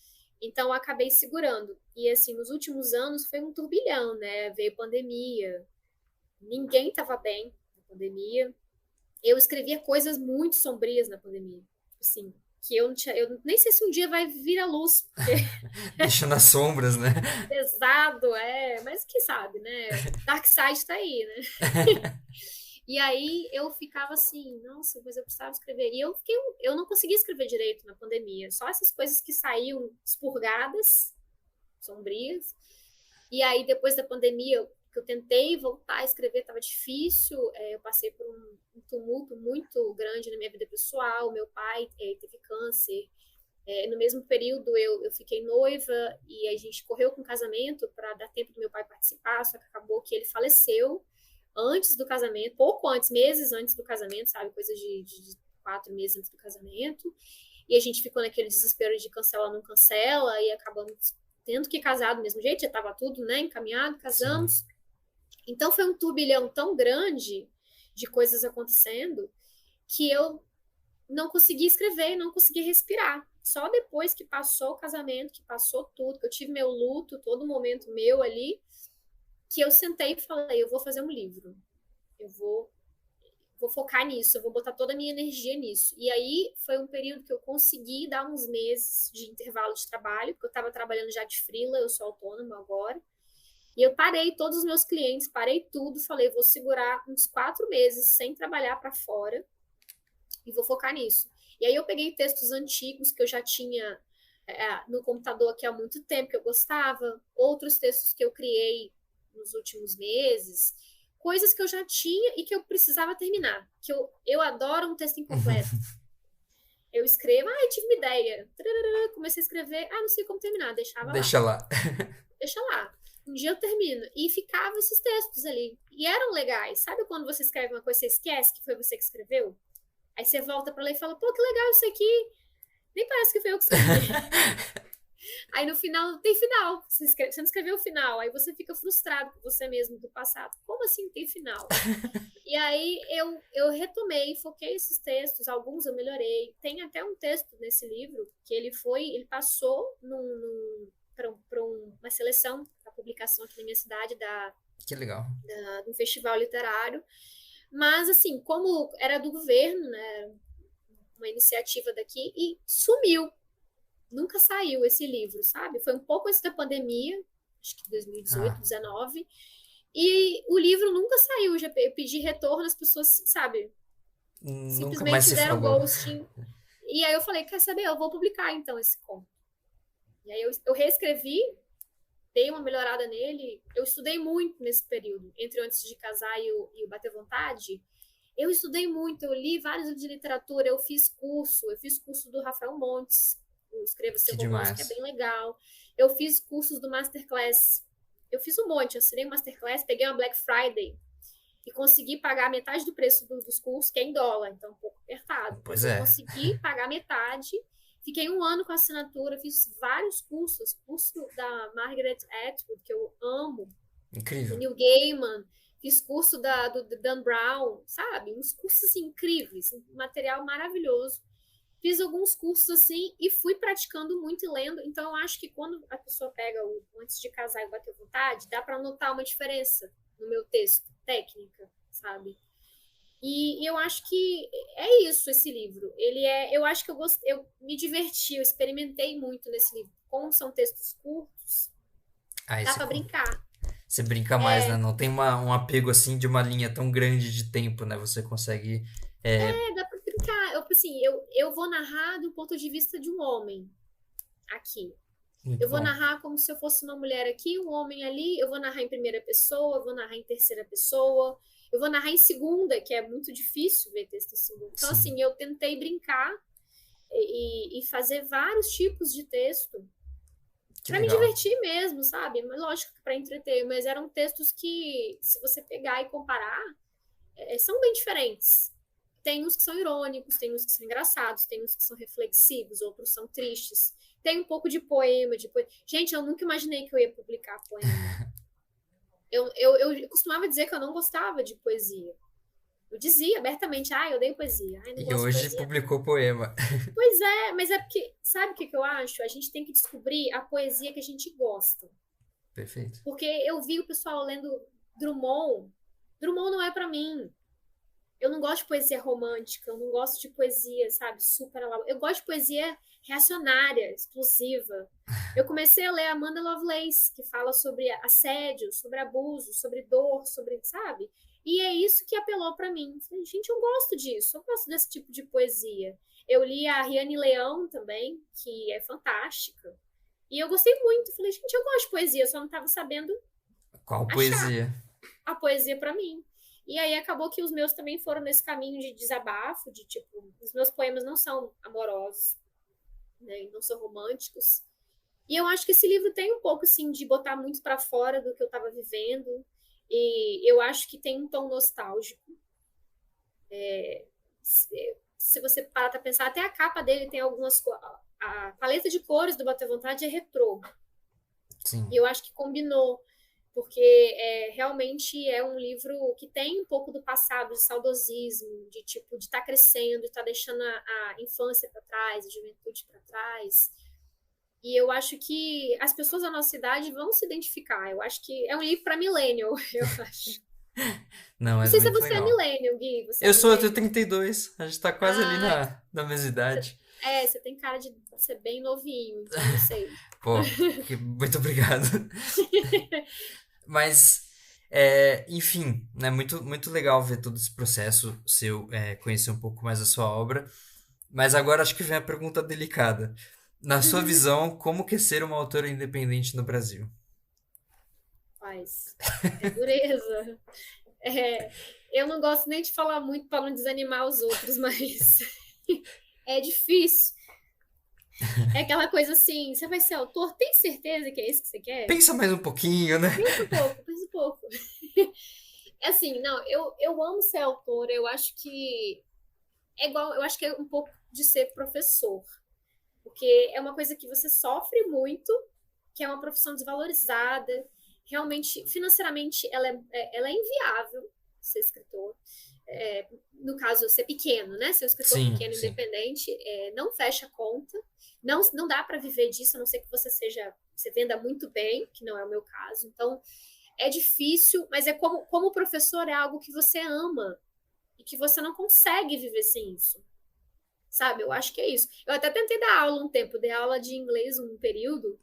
Então eu acabei segurando. E assim, nos últimos anos foi um turbilhão, né? Veio pandemia. Ninguém tava bem na pandemia. Eu escrevia coisas muito sombrias na pandemia. Assim, que eu não tinha, eu nem sei se um dia vai vir à luz, porque Deixa nas sombras, né? pesado, mas quem sabe, né? Dark Side tá aí, né? E aí eu ficava assim, nossa, mas eu precisava escrever. E eu não conseguia escrever direito na pandemia. Só essas coisas que saíam expurgadas, sombrias. E aí depois da pandemia, que eu tentei voltar a escrever, estava difícil. Eu passei por um tumulto muito grande na minha vida pessoal. Meu pai teve câncer. No mesmo período eu fiquei noiva e a gente correu com o casamento para dar tempo do meu pai participar, só que acabou que ele faleceu antes do casamento, pouco antes, meses antes do casamento, sabe? Coisa de 4 meses antes do casamento. E a gente ficou naquele desespero de cancela, não cancela, e acabamos tendo que casar do mesmo jeito, já estava tudo, né, encaminhado, casamos. Sim. Então foi um turbilhão tão grande de coisas acontecendo que eu não consegui escrever, não consegui respirar. Só depois que passou o casamento, que passou tudo, que eu tive meu luto, todo momento meu ali, que eu sentei e falei, eu vou fazer um livro. Eu vou focar nisso, eu vou botar toda a minha energia nisso. E aí foi um período que eu consegui dar uns meses de intervalo de trabalho, porque eu estava trabalhando já de freela, eu sou autônoma agora. E eu parei todos os meus clientes, parei tudo, falei, vou segurar uns 4 meses sem trabalhar para fora e vou focar nisso. E aí eu peguei textos antigos que eu já tinha no computador aqui há muito tempo, que eu gostava, outros textos que eu criei nos últimos meses, coisas que eu já tinha e que eu precisava terminar. Que eu adoro um texto incompleto. Eu escrevo, eu tive uma ideia. Comecei a escrever, não sei como terminar, Deixa lá. Deixa lá. Um dia eu termino. E ficavam esses textos ali. E eram legais. Sabe quando você escreve uma coisa e você esquece que foi você que escreveu? Aí você volta pra ler e fala, pô, que legal isso aqui. Nem parece que foi eu que escrevi. Aí no final, não tem final. Você não escreveu o final. Aí você fica frustrado com você mesmo do passado. Como assim não tem final? E aí eu retomei, foquei esses textos. Alguns eu melhorei. Tem até um texto nesse livro que ele passou para uma seleção, para publicação aqui na minha cidade que legal. De um festival literário. Mas, assim, como era do governo, né, uma iniciativa daqui, e sumiu. Nunca saiu esse livro, sabe? Foi um pouco antes da pandemia, acho que 2018, 2019, e o livro nunca saiu. Eu pedi retorno, as pessoas, sabe, simplesmente deram ghosting. E aí eu falei, quer saber? Eu vou publicar, então, esse conto. E aí eu reescrevi, dei uma melhorada nele. Eu estudei muito nesse período, entre o Antes de Casar e o Bater Vontade. Eu estudei muito, eu li vários livros de literatura, eu fiz curso do Rafael Montes, o Escreva Seu Romance, que é bem legal. Eu fiz cursos do Masterclass. Eu fiz um monte, eu assinei um Masterclass, peguei uma Black Friday e consegui pagar metade do preço dos cursos, que é em dólar, então um pouco apertado. Pois é. Eu consegui pagar metade. Fiquei 1 ano com a assinatura, fiz vários cursos. Curso da Margaret Atwood, que eu amo. Incrível. Do Neil Gaiman. Fiz curso do Dan Brown, sabe? Uns cursos assim, incríveis, um material maravilhoso. Fiz alguns cursos assim e fui praticando muito e lendo. Então, eu acho que quando a pessoa pega o Antes de Casar e Bater Vontade, dá para notar uma diferença no meu texto, técnica, sabe? E eu acho que é isso, esse livro. Eu acho que eu me diverti, eu experimentei muito nesse livro. Como são textos curtos, dá para brincar. Você brinca mais, né? Não tem um apego assim de uma linha tão grande de tempo, né? Você consegue... dá para brincar. Eu vou narrar do ponto de vista de um homem aqui. Muito eu vou bom. narrar como se eu fosse uma mulher aqui, um homem ali. Eu vou narrar em primeira pessoa, eu vou narrar em terceira pessoa. Eu vou narrar em segunda, que é muito difícil ver texto em segunda. Então, Sim. assim, eu tentei brincar e fazer vários tipos de texto para me divertir mesmo, sabe? Lógico que para entreter, mas eram textos que, se você pegar e comparar, são bem diferentes. Tem uns que são irônicos, tem uns que são engraçados, tem uns que são reflexivos, outros são tristes. Tem um pouco de poema, Gente, eu nunca imaginei que eu ia publicar poema. Eu costumava dizer que eu não gostava de poesia. Eu dizia abertamente, eu odeio poesia. Não E gosto de hoje poesia. publicou poema. Pois é, mas é porque, sabe o que eu acho? A gente tem que descobrir a poesia que a gente gosta. Perfeito. Porque eu vi o pessoal lendo Drummond. Drummond não é pra mim. Eu não gosto de poesia romântica, eu não gosto de poesia, sabe, super elaborada. Eu gosto de poesia reacionária, explosiva. Eu comecei a ler Amanda Lovelace, que fala sobre assédio, sobre abuso, sobre dor, sobre, sabe? E é isso que apelou para mim. Falei, gente, eu gosto disso, eu gosto desse tipo de poesia. Eu li a Riane Leão também, que é fantástica. E eu gostei muito. Falei, gente, eu gosto de poesia, só não estava sabendo Qual achar poesia? a poesia para mim. E aí acabou que os meus também foram nesse caminho de desabafo, de tipo, os meus poemas não são amorosos, né, não são românticos. E eu acho que esse livro tem um pouco assim de botar muito para fora do que eu estava vivendo. E eu acho que tem um tom nostálgico. Se você parar para pensar, até a capa dele tem algumas a paleta de cores do Bater Vontade é retrô. Sim. E eu acho que combinou, porque realmente é um livro que tem um pouco do passado, de saudosismo, de tipo de estar crescendo, de estar deixando a infância para trás, a juventude para trás. E eu acho que as pessoas da nossa idade vão se identificar. Eu acho que é um livro para millennial, eu acho. Não, Não mas sei se muito você é legal. millennial, Gui. Você é Eu sou, eu tenho millennial? 32. A gente tá quase ali Ah, na mesma idade. você tem cara de ser bem novinho, então não sei. Pô, muito obrigado. Mas, enfim, né, muito legal ver todo esse processo seu, conhecer um pouco mais a sua obra. Mas agora acho que vem a pergunta delicada. Na sua visão, como que é ser uma autora independente no Brasil? Mas é dureza. Eu não gosto nem de falar muito para não desanimar os outros, mas é difícil. É aquela coisa assim, você vai ser autor? Tem certeza que é isso que você quer? Pensa mais um pouquinho, né? Pensa um pouco, pensa um pouco. É assim, não, eu amo ser autora, eu acho que é igual, eu acho que é um pouco de ser professor, porque é uma coisa que você sofre muito, que é uma profissão desvalorizada, realmente, financeiramente, ela é inviável ser escritor. No caso, ser pequeno, né? Ser um escritor Sim, pequeno, sim. independente, não fecha a conta, não dá para viver disso, a não ser que você venda muito bem, que não é o meu caso. Então, é difícil, mas é como professor é algo que você ama e que você não consegue viver sem isso. Sabe? Eu acho que é isso. Eu até tentei dar aula um tempo, dei aula de inglês um período,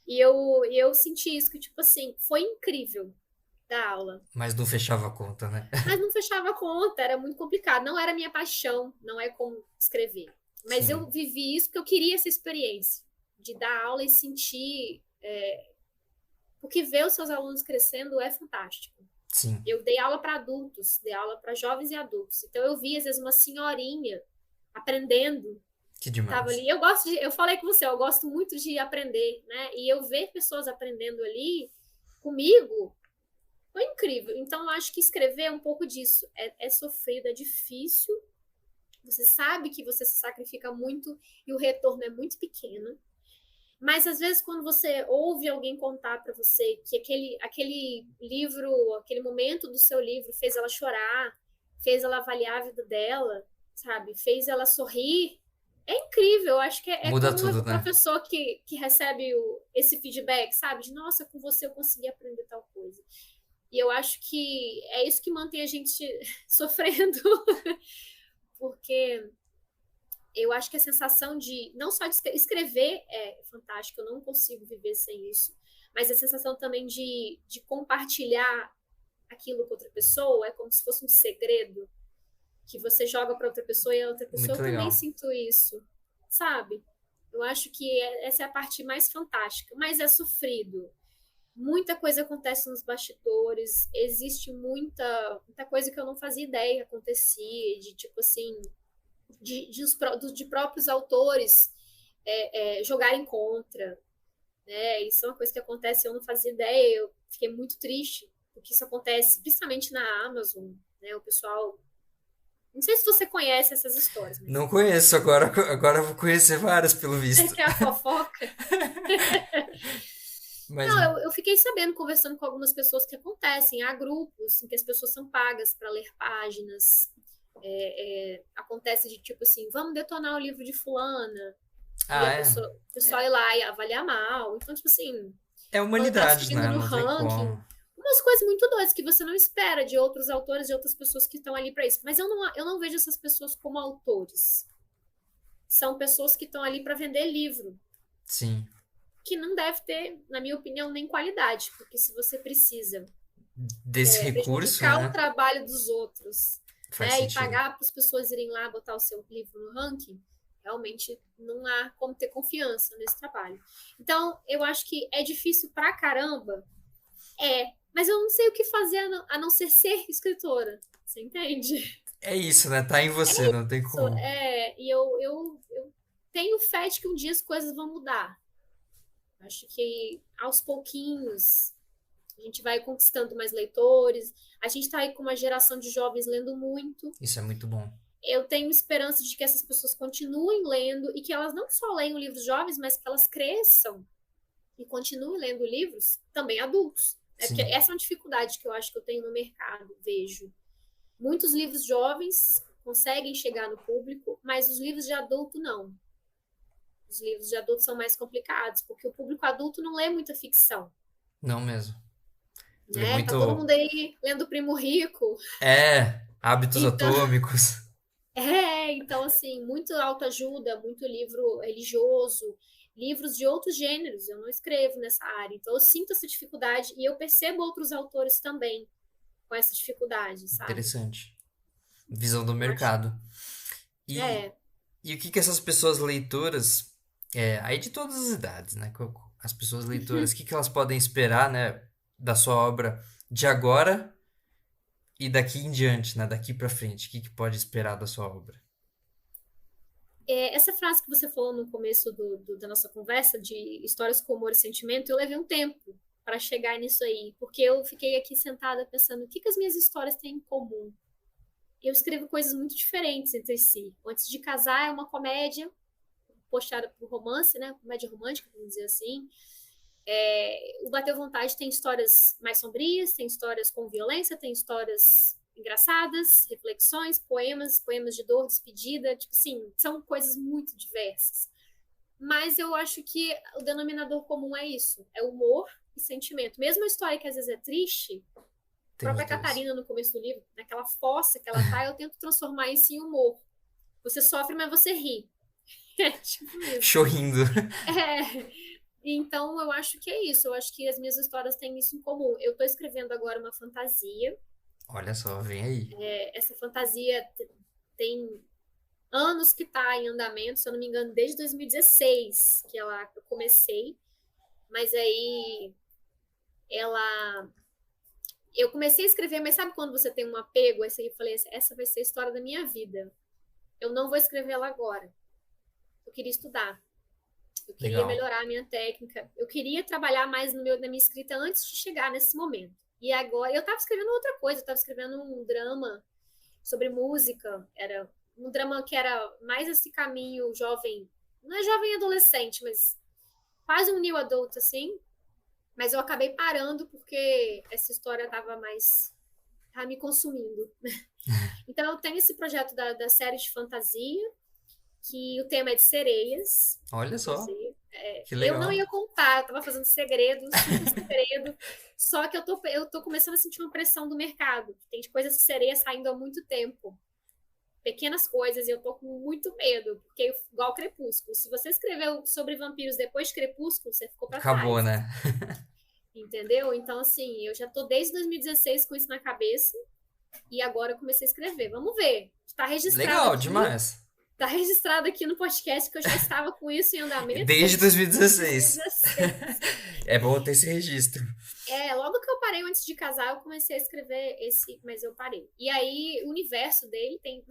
e eu senti isso, que, tipo assim, foi incrível dar aula. Mas não fechava a conta, né? Mas não fechava a conta, era muito complicado. Não era minha paixão, não é como escrever. Mas Sim, eu vivi isso porque eu queria essa experiência de dar aula e sentir. Porque ver os seus alunos crescendo é fantástico. sim. Eu dei aula para adultos, dei aula para jovens e adultos. Então eu vi, às vezes, uma senhorinha aprendendo. Que Tava demais. ali. Eu falei com você, eu gosto muito de aprender, né? E eu ver pessoas aprendendo ali comigo foi incrível. Então, eu acho que escrever é um pouco disso. É sofrido, é difícil. Você sabe que você se sacrifica muito e o retorno é muito pequeno. Mas, às vezes, quando você ouve alguém contar para você que aquele livro, aquele momento do seu livro fez ela chorar, fez ela avaliar a vida dela, sabe? Fez ela sorrir. É incrível. Eu acho que é Muda como tudo, o né? professor que recebe esse feedback, sabe? De, nossa, com você eu consegui aprender tal coisa. E eu acho que é isso que mantém a gente sofrendo, porque eu acho que a sensação de, não só de escrever é fantástica, eu não consigo viver sem isso, mas a sensação também de compartilhar aquilo com outra pessoa é como se fosse um segredo que você joga para outra pessoa e a outra pessoa, Muito eu também legal. sinto isso, sabe? Eu acho que essa é a parte mais fantástica, mas é sofrido. Muita coisa acontece nos bastidores, existe muita coisa que eu não fazia ideia que acontecia, de tipo assim, de próprios autores jogarem contra, né? Isso é uma coisa que acontece, eu não fazia ideia, eu fiquei muito triste, porque isso acontece principalmente na Amazon, né? O pessoal... Não sei se você conhece essas histórias, mas... Não conheço, agora eu vou conhecer várias, pelo visto. Que é a fofoca. Mas, Não, eu fiquei sabendo, conversando com algumas pessoas, que acontecem. Há grupos em que as pessoas são pagas para ler páginas. Acontece de tipo assim, vamos detonar o livro de fulana. E a é. pessoa ir lá e avaliar mal. Então, tipo assim, É quando tá humanidades, subindo né? no Não tem ranking, como. umas coisas muito doidas que você não espera de outros autores, de outras pessoas que estão ali para isso. Mas eu não vejo essas pessoas como autores. São pessoas que estão ali para vender livro, Sim, que não deve ter, na minha opinião, nem qualidade, porque se você precisa desse recurso, prejudicar o né? trabalho dos outros, Faz né, e sentido. pagar para as pessoas irem lá botar o seu livro no ranking, realmente não há como ter confiança nesse trabalho. Então, eu acho que é difícil pra caramba, mas eu não sei o que fazer a não ser escritora, você entende? É isso, né? Tá em você, não tem como. E eu tenho fé de que um dia as coisas vão mudar. Acho que aos pouquinhos a gente vai conquistando mais leitores. A gente está aí com uma geração de jovens lendo muito. Isso é muito bom. Eu tenho esperança de que essas pessoas continuem lendo e que elas não só leiam livros jovens, mas que elas cresçam e continuem lendo livros também adultos. Porque Sim. essa é uma dificuldade que eu acho que eu tenho no mercado, vejo. Muitos livros jovens conseguem chegar no público, mas os livros de adulto não. Os livros de adulto são mais complicados, porque o público adulto não lê muita ficção. Não mesmo. Lê Né? Tá todo muito. mundo aí lendo Primo Rico. Hábitos Então, atômicos. então assim, muito autoajuda, muito livro religioso, livros de outros gêneros. Eu não escrevo nessa área, então eu sinto essa dificuldade e eu percebo outros autores também com essa dificuldade, sabe? Interessante. Visão do Eu acho. mercado. E, É, e o que que essas pessoas leitoras, aí de todas as idades, né? As pessoas leitoras, o que que elas podem esperar, né, da sua obra de agora e daqui em diante, né? Daqui pra frente, o que que pode esperar da sua obra? essa frase que você falou no começo da nossa conversa, de histórias com humor e sentimento, eu levei um tempo para chegar nisso aí, porque eu fiquei aqui sentada pensando o que as minhas histórias têm em comum. Eu escrevo coisas muito diferentes entre si. O Antes de Casar é uma comédia puxada para o romance, né? Comédia romântica, vamos dizer assim. O Bateu Vontade tem histórias mais sombrias, tem histórias com violência, tem histórias engraçadas, reflexões, poemas de dor, despedida, tipo assim, são coisas muito diversas. Mas eu acho que o denominador comum é isso, é humor e sentimento. Mesmo a história que às vezes é triste, a Tem os própria dois. Catarina no começo do livro, naquela fossa que ela tá, eu tento transformar isso em humor. Você sofre, mas você ri. É tipo isso. Chorrindo. É. Então, eu acho que é isso. Eu acho que as minhas histórias têm isso em comum. Eu estou escrevendo agora uma fantasia. Olha só, vem aí. Essa fantasia tem anos que está em andamento, se eu não me engano, desde 2016 que eu comecei. Mas aí ela. Eu comecei a escrever, mas sabe quando você tem um apego? Aí eu falei, essa vai ser a história da minha vida. Eu não vou escrever ela agora. Eu queria estudar. Eu queria Legal. melhorar a minha técnica. Eu queria trabalhar mais na minha escrita antes de chegar nesse momento. E agora eu estava escrevendo outra coisa. Eu estava escrevendo um drama sobre música. Era um drama que era mais esse caminho jovem. Não é jovem adolescente, mas quase um new adult, assim. Mas eu acabei parando porque essa história estava me consumindo. Então eu tenho esse projeto da série de fantasia, que o tema é de sereias, Olha só, inclusive. que Eu não legal. ia contar, eu tava fazendo segredo, super segredo. Só que eu tô começando a sentir uma pressão do mercado. Tem coisas de sereia saindo há muito tempo. Pequenas coisas, e eu tô com muito medo, porque igual Crepúsculo. Se você escreveu sobre vampiros depois de Crepúsculo, você ficou para Acabou, trás. né? Entendeu? Então, assim, eu já tô desde 2016 com isso na cabeça e agora eu comecei a escrever. Vamos ver. Está registrado Legal, aqui. demais. Está registrado aqui no podcast que eu já estava com isso em andamento Desde desde 2016. 2016. É bom ter esse registro. Logo que eu parei antes de casar, eu comecei a escrever esse, mas eu parei. E aí, o universo dele tem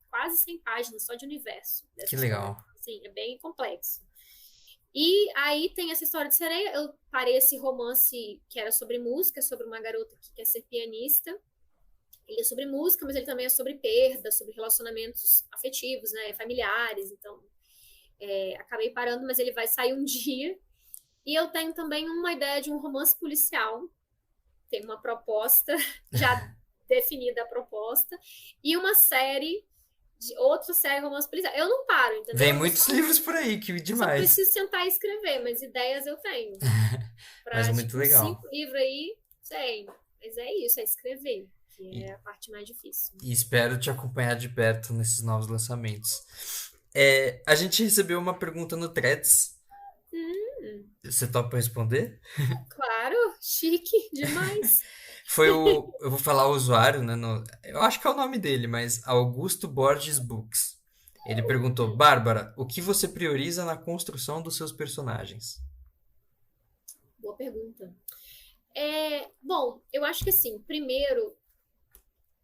quase 100 páginas só de universo Que dessa história. legal. Sim, é bem complexo. E aí tem essa história de sereia. Eu parei esse romance que era sobre música, sobre uma garota que quer ser pianista. Ele é sobre música, mas ele também é sobre perda, sobre relacionamentos afetivos, né, familiares. Então, acabei parando, mas ele vai sair um dia. E eu tenho também uma ideia de um romance policial. Tem uma proposta, já definida a proposta, e uma série, outra série de romance policial. Eu não paro, entendeu? Vem muitos livros por aí, que Só demais. preciso sentar e escrever, mas ideias eu tenho. Mas Pra, muito tipo, legal. 5 livros aí, sei. Mas é isso, é escrever, que é a parte mais difícil. E espero te acompanhar de perto nesses novos lançamentos. A gente recebeu uma pergunta no Threads. Você topa responder? Claro, chique demais. Foi o. Eu vou falar o usuário, né? Eu acho que é o nome dele, mas Augusto Borges Books. Ele perguntou: Bárbara, o que você prioriza na construção dos seus personagens? Boa pergunta. Bom, eu acho que assim, primeiro,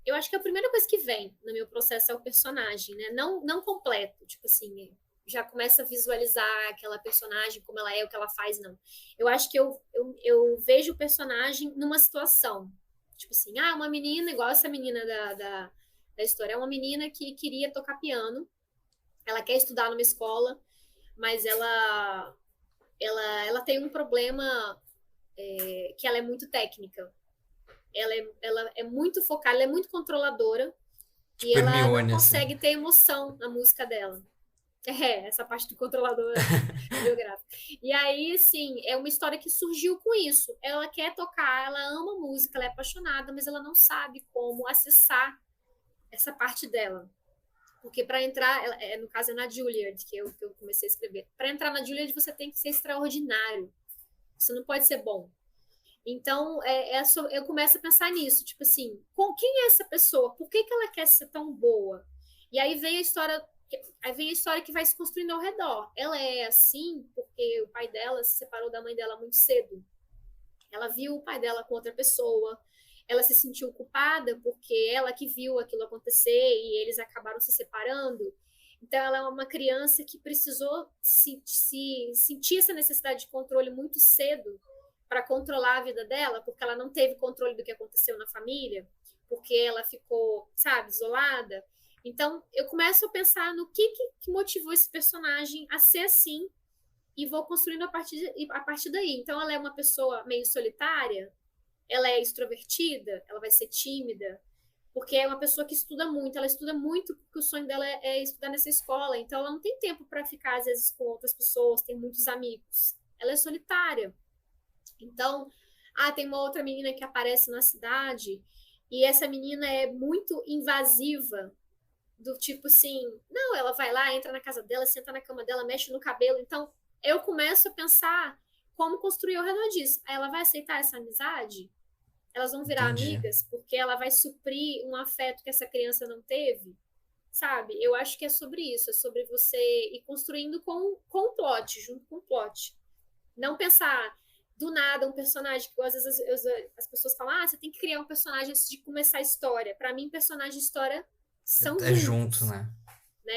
eu acho que a primeira coisa que vem no meu processo é o personagem, né? Não completo, tipo assim, já começa a visualizar aquela personagem, como ela é, o que ela faz, não. Eu acho que eu vejo o personagem numa situação. Tipo assim, uma menina, igual essa menina da história, é uma menina que queria tocar piano, ela quer estudar numa escola, mas ela tem um problema que ela é muito técnica. Ela é muito focada, ela é muito controladora e Tipo ela não Hermione, assim. consegue ter emoção na música dela. Essa parte do controlador biográfica. E aí, assim, é uma história que surgiu com isso. Ela quer tocar, ela ama música, ela é apaixonada, mas ela não sabe como acessar essa parte dela. Porque para entrar, no caso é na Juilliard, que eu comecei a escrever. Para entrar na Juilliard, você tem que ser extraordinário. Você não pode ser bom. Então, eu começo a pensar nisso, tipo assim, quem é essa pessoa? Por que ela quer ser tão boa? E aí vem a história que vai se construindo ao redor. Ela é assim porque o pai dela se separou da mãe dela muito cedo. Ela viu o pai dela com outra pessoa, ela se sentiu culpada porque ela que viu aquilo acontecer e eles acabaram se separando. Então, ela é uma criança que precisou sentir essa necessidade de controle muito cedo para controlar a vida dela, porque ela não teve controle do que aconteceu na família, porque ela ficou, sabe, isolada. Então, eu começo a pensar no que motivou esse personagem a ser assim e vou construindo a partir daí. Então, ela é uma pessoa meio solitária, ela é extrovertida, ela vai ser tímida, porque é uma pessoa que estuda muito, ela estuda muito porque o sonho dela é estudar nessa escola, então ela não tem tempo para ficar, às vezes, com outras pessoas, tem muitos amigos. Ela é solitária. Então, tem uma outra menina que aparece na cidade e essa menina é muito invasiva, do tipo assim, não, ela vai lá, entra na casa dela, senta na cama dela, mexe no cabelo. Então, eu começo a pensar como construir ao redor disso. Ela vai aceitar essa amizade? Elas vão virar Entendi. amigas porque ela vai suprir um afeto que essa criança não teve? Sabe? Eu acho que é sobre isso, é sobre você ir construindo com o plot, junto com o plot. Não pensar do nada um personagem que às vezes as pessoas falam, você tem que criar um personagem antes de começar a história. Para mim, personagem e história são Junto, juntos. né?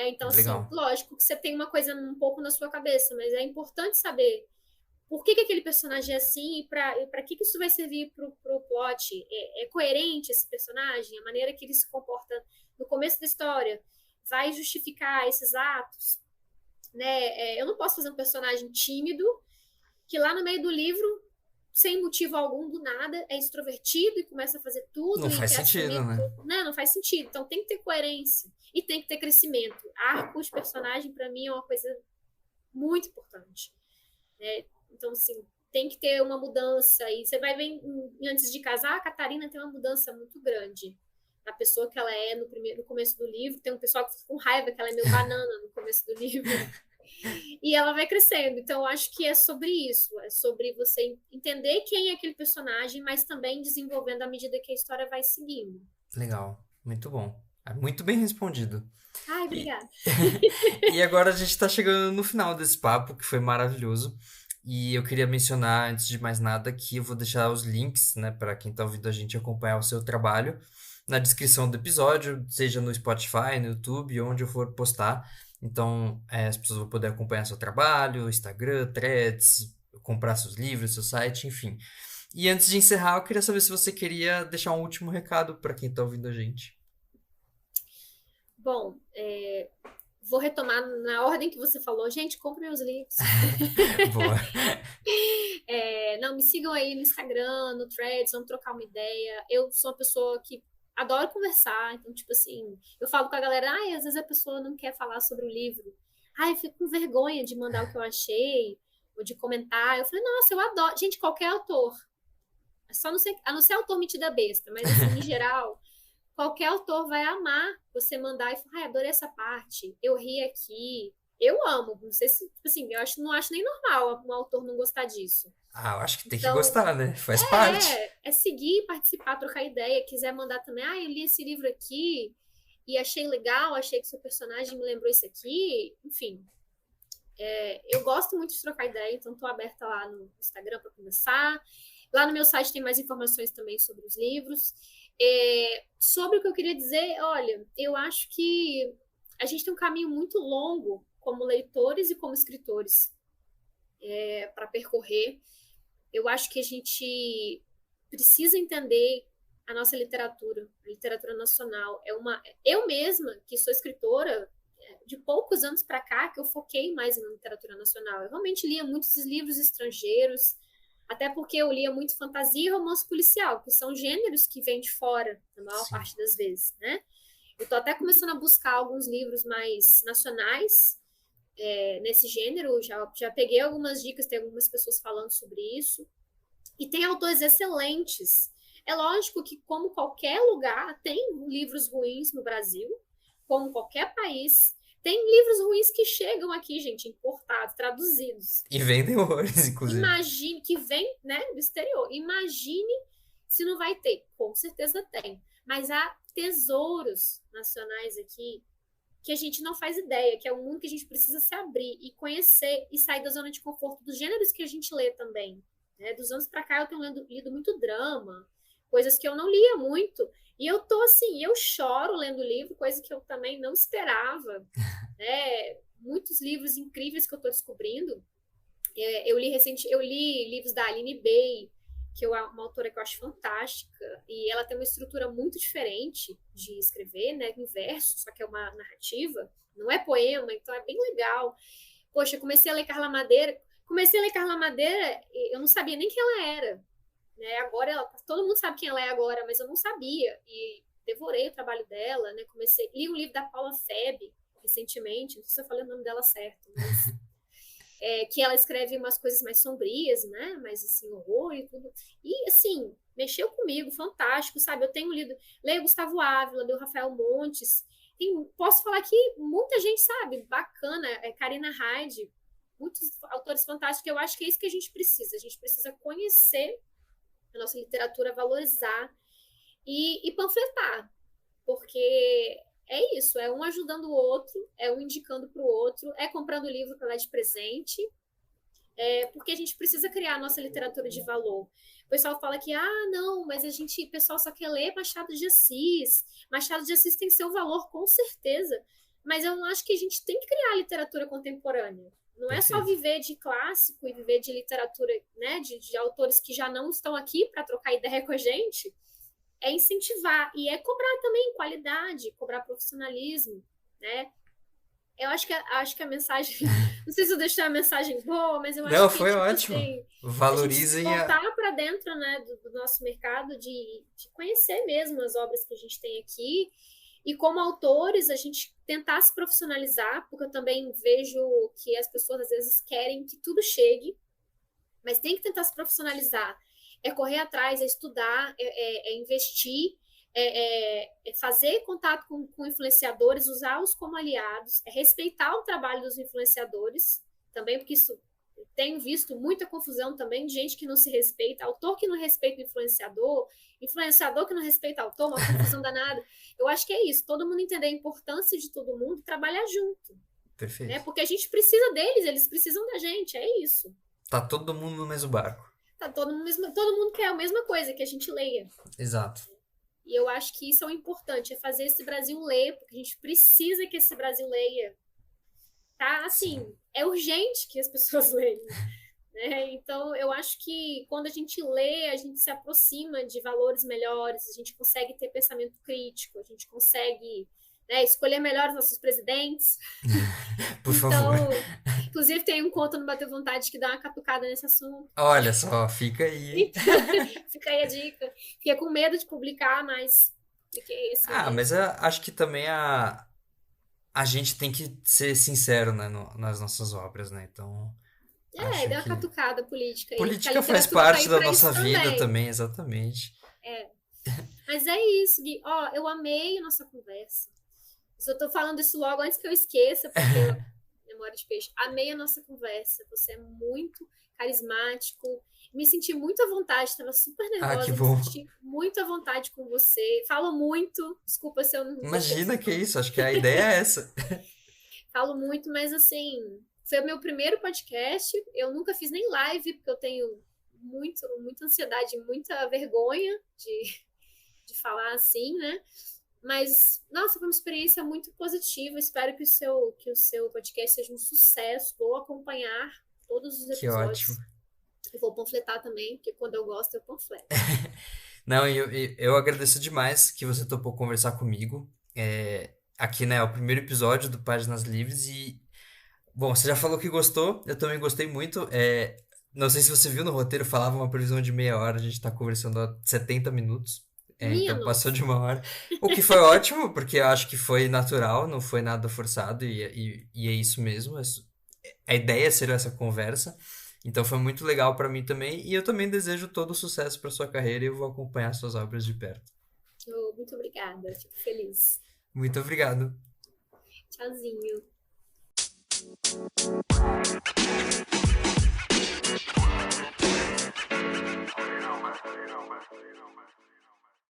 Então, Legal. assim, lógico que você tem uma coisa um pouco na sua cabeça, mas é importante saber por que aquele personagem é assim e para que isso vai servir pro plot. É coerente esse personagem? A maneira que ele se comporta no começo da história vai justificar esses atos? Né? Eu não posso fazer um personagem tímido que lá no meio do livro, sem motivo algum, do nada, é extrovertido e começa a fazer tudo. Não faz sentido, né? Não faz sentido. Então tem que ter coerência e tem que ter crescimento. Arco de personagem, para mim, é uma coisa muito importante. Né? Então, assim, tem que ter uma mudança. E você vai ver, antes de casar, a Catarina tem uma mudança muito grande. A pessoa que ela é no começo do livro, tem um pessoal que fica com raiva que ela é meio banana no começo do livro. E ela vai crescendo. Então, eu acho que é sobre isso. É sobre você entender quem é aquele personagem, mas também desenvolvendo à medida que a história vai seguindo. Legal. Muito bom. Muito bem respondido. Obrigada. E agora a gente está chegando no final desse papo, que foi maravilhoso. E eu queria mencionar, antes de mais nada, que eu vou deixar os links, né, para quem está ouvindo a gente acompanhar o seu trabalho na descrição do episódio, seja no Spotify, no YouTube, onde eu for postar. Então, as pessoas vão poder acompanhar seu trabalho, Instagram, Threads, comprar seus livros, seu site, enfim. E antes de encerrar, eu queria saber se você queria deixar um último recado para quem está ouvindo a gente. Bom, vou retomar na ordem que você falou. Gente, comprem meus livros. Boa. Não, me sigam aí no Instagram, no Threads, vamos trocar uma ideia. Eu sou uma pessoa que adoro conversar, então, tipo assim, eu falo com a galera, às vezes a pessoa não quer falar sobre o livro. Eu fico com vergonha de mandar o que eu achei, ou de comentar. Eu falei, nossa, eu adoro. Gente, qualquer autor. Só não sei, a não ser autor metida besta, mas assim, em geral, qualquer autor vai amar você mandar e falar, adorei essa parte, eu ri aqui. Eu amo, não sei se, tipo assim, não acho nem normal um autor não gostar disso. Eu acho que tem que Então, gostar, né? Faz parte. é seguir, participar, trocar ideia, quiser mandar também, eu li esse livro aqui e achei legal, achei que seu personagem me lembrou isso aqui, enfim. Eu gosto muito de trocar ideia, então estou aberta lá no Instagram para conversar. Lá no meu site tem mais informações também sobre os livros. Sobre o que eu queria dizer, olha, eu acho que a gente tem um caminho muito longo como leitores e como escritores para percorrer. Eu acho que a gente precisa entender a nossa literatura, a literatura nacional. Eu mesma, que sou escritora, de poucos anos para cá, que eu foquei mais na literatura nacional. Eu realmente lia muitos livros estrangeiros, até porque eu lia muito fantasia e romance policial, que são gêneros que vêm de fora, na maior parte das vezes, né? Eu estou até começando a buscar alguns livros mais nacionais nesse gênero, já peguei algumas dicas, tem algumas pessoas falando sobre isso, e tem autores excelentes. É lógico que, como qualquer lugar, tem livros ruins no Brasil, como qualquer país, tem livros ruins que chegam aqui, gente, importados, traduzidos. E vendem horrores, inclusive. Imagine, que vem, né, do exterior. Imagine se não vai ter. Com certeza tem. Mas há tesouros nacionais aqui que a gente não faz ideia, que é um mundo que a gente precisa se abrir e conhecer e sair da zona de conforto dos gêneros que a gente lê também. Dos anos para cá eu tenho lido muito drama, coisas que eu não lia muito. E eu tô assim, eu choro lendo livro, coisa que eu também não esperava. Muitos livros incríveis que eu tô descobrindo. Eu li livros da Aline Bay, que é uma autora que eu acho fantástica, e ela tem uma estrutura muito diferente de escrever, né, em verso, só que é uma narrativa, não é poema, então é bem legal. Poxa, comecei a ler Carla Madeira, eu não sabia nem quem ela era, né? Agora todo mundo sabe quem ela é agora, mas eu não sabia, e devorei o trabalho dela, né? Li um livro da Paula Feb recentemente, não sei se eu falei o nome dela certo, mas que ela escreve umas coisas mais sombrias, né? Mais assim, horror e tudo. E assim, mexeu comigo, fantástico, sabe? Eu tenho leio Gustavo Ávila, leio Rafael Montes. Posso falar que muita gente sabe, bacana, Karina Hyde, muitos autores fantásticos. Eu acho que é isso que a gente precisa. A gente precisa conhecer a nossa literatura, valorizar e panfletar, porque é isso, é um ajudando o outro, é um indicando para o outro, é comprando livro para dar de presente, porque a gente precisa criar a nossa literatura de valor. O pessoal fala que, não, mas o pessoal só quer ler Machado de Assis. Machado de Assis tem seu valor, com certeza, mas eu não acho que a gente tem que criar literatura contemporânea. Não é só viver de clássico e viver de literatura, né, de autores que já não estão aqui para trocar ideia com a gente. É incentivar e é cobrar também qualidade, cobrar profissionalismo, né? Eu acho que a mensagem, não sei se eu deixei a mensagem boa, mas eu acho Não, que foi tipo, ótimo. Assim, Valorizem a gente voltar para dentro, né, do nosso mercado, de conhecer mesmo as obras que a gente tem aqui e como autores a gente tentar se profissionalizar, porque eu também vejo que as pessoas às vezes querem que tudo chegue, mas tem que tentar se profissionalizar. É correr atrás, é estudar, é investir, fazer contato com influenciadores, usá-los como aliados, é respeitar o trabalho dos influenciadores, também, porque isso tenho visto muita confusão também de gente que não se respeita, autor que não respeita o influenciador que não respeita o autor, uma confusão danada. Eu acho que é isso, todo mundo entender a importância de todo mundo, trabalhar junto. Perfeito. Né? Porque a gente precisa deles, eles precisam da gente, é isso. Tá todo mundo no mesmo barco. Tá todo mundo quer a mesma coisa, que a gente leia. Exato. E eu acho que isso é o importante, é fazer esse Brasil ler, porque a gente precisa que esse Brasil leia. Tá? Assim, é urgente que as pessoas leiam. né? Então, eu acho que quando a gente lê, a gente se aproxima de valores melhores, a gente consegue ter pensamento crítico, a gente consegue, né, escolher melhor os nossos presidentes. Por favor. Então, inclusive tem um conto no Bateu Vontade que dá uma catucada nesse assunto. Olha só, fica aí. Então, fica aí a dica. Fiquei com medo de publicar, mas fiquei Mas excelente. eu acho que também a gente tem que ser sincero, né, nas nossas obras, né? Então, É, acho deu uma que catucada política aí, porque a política faz literatura tá parte aí da para nossa isso vida também. também, exatamente. É. Mas é isso, Gui. Ó, eu amei a nossa conversa. Eu tô falando isso logo antes que eu esqueça, porque memória de peixe. Amei a nossa conversa. Você é muito carismático. Me senti muito à vontade, estava super Ah, que nervosa, me bom. senti muito à vontade com você. Falo muito, desculpa se eu não deixei Imagina você que falar. isso, acho que a ideia é essa. Falo muito, mas assim, foi o meu primeiro podcast. Eu nunca fiz nem live, porque eu tenho muita ansiedade, muita vergonha de falar assim, né? Mas, nossa, foi uma experiência muito positiva. Espero que o seu podcast seja um sucesso. Vou acompanhar todos os Que ótimo. episódios. E vou panfletar também, porque quando eu gosto, eu panfleto. Não, eu agradeço demais que você topou conversar comigo. Aqui, né, é o primeiro episódio do Páginas Livres e, bom, você já falou que gostou, eu também gostei muito. Não sei se você viu no roteiro, falava uma previsão de meia hora, a gente tá conversando há 70 minutos. Minha Então passou nossa. de uma hora. O que foi ótimo, porque eu acho que foi natural, não foi nada forçado e é isso mesmo. A ideia é ser essa conversa. Então foi muito legal pra mim também. E eu também desejo todo o sucesso pra sua carreira e eu vou acompanhar suas obras de perto. Oh, muito obrigada. Fico feliz. Muito obrigado. Tchauzinho. You know, man.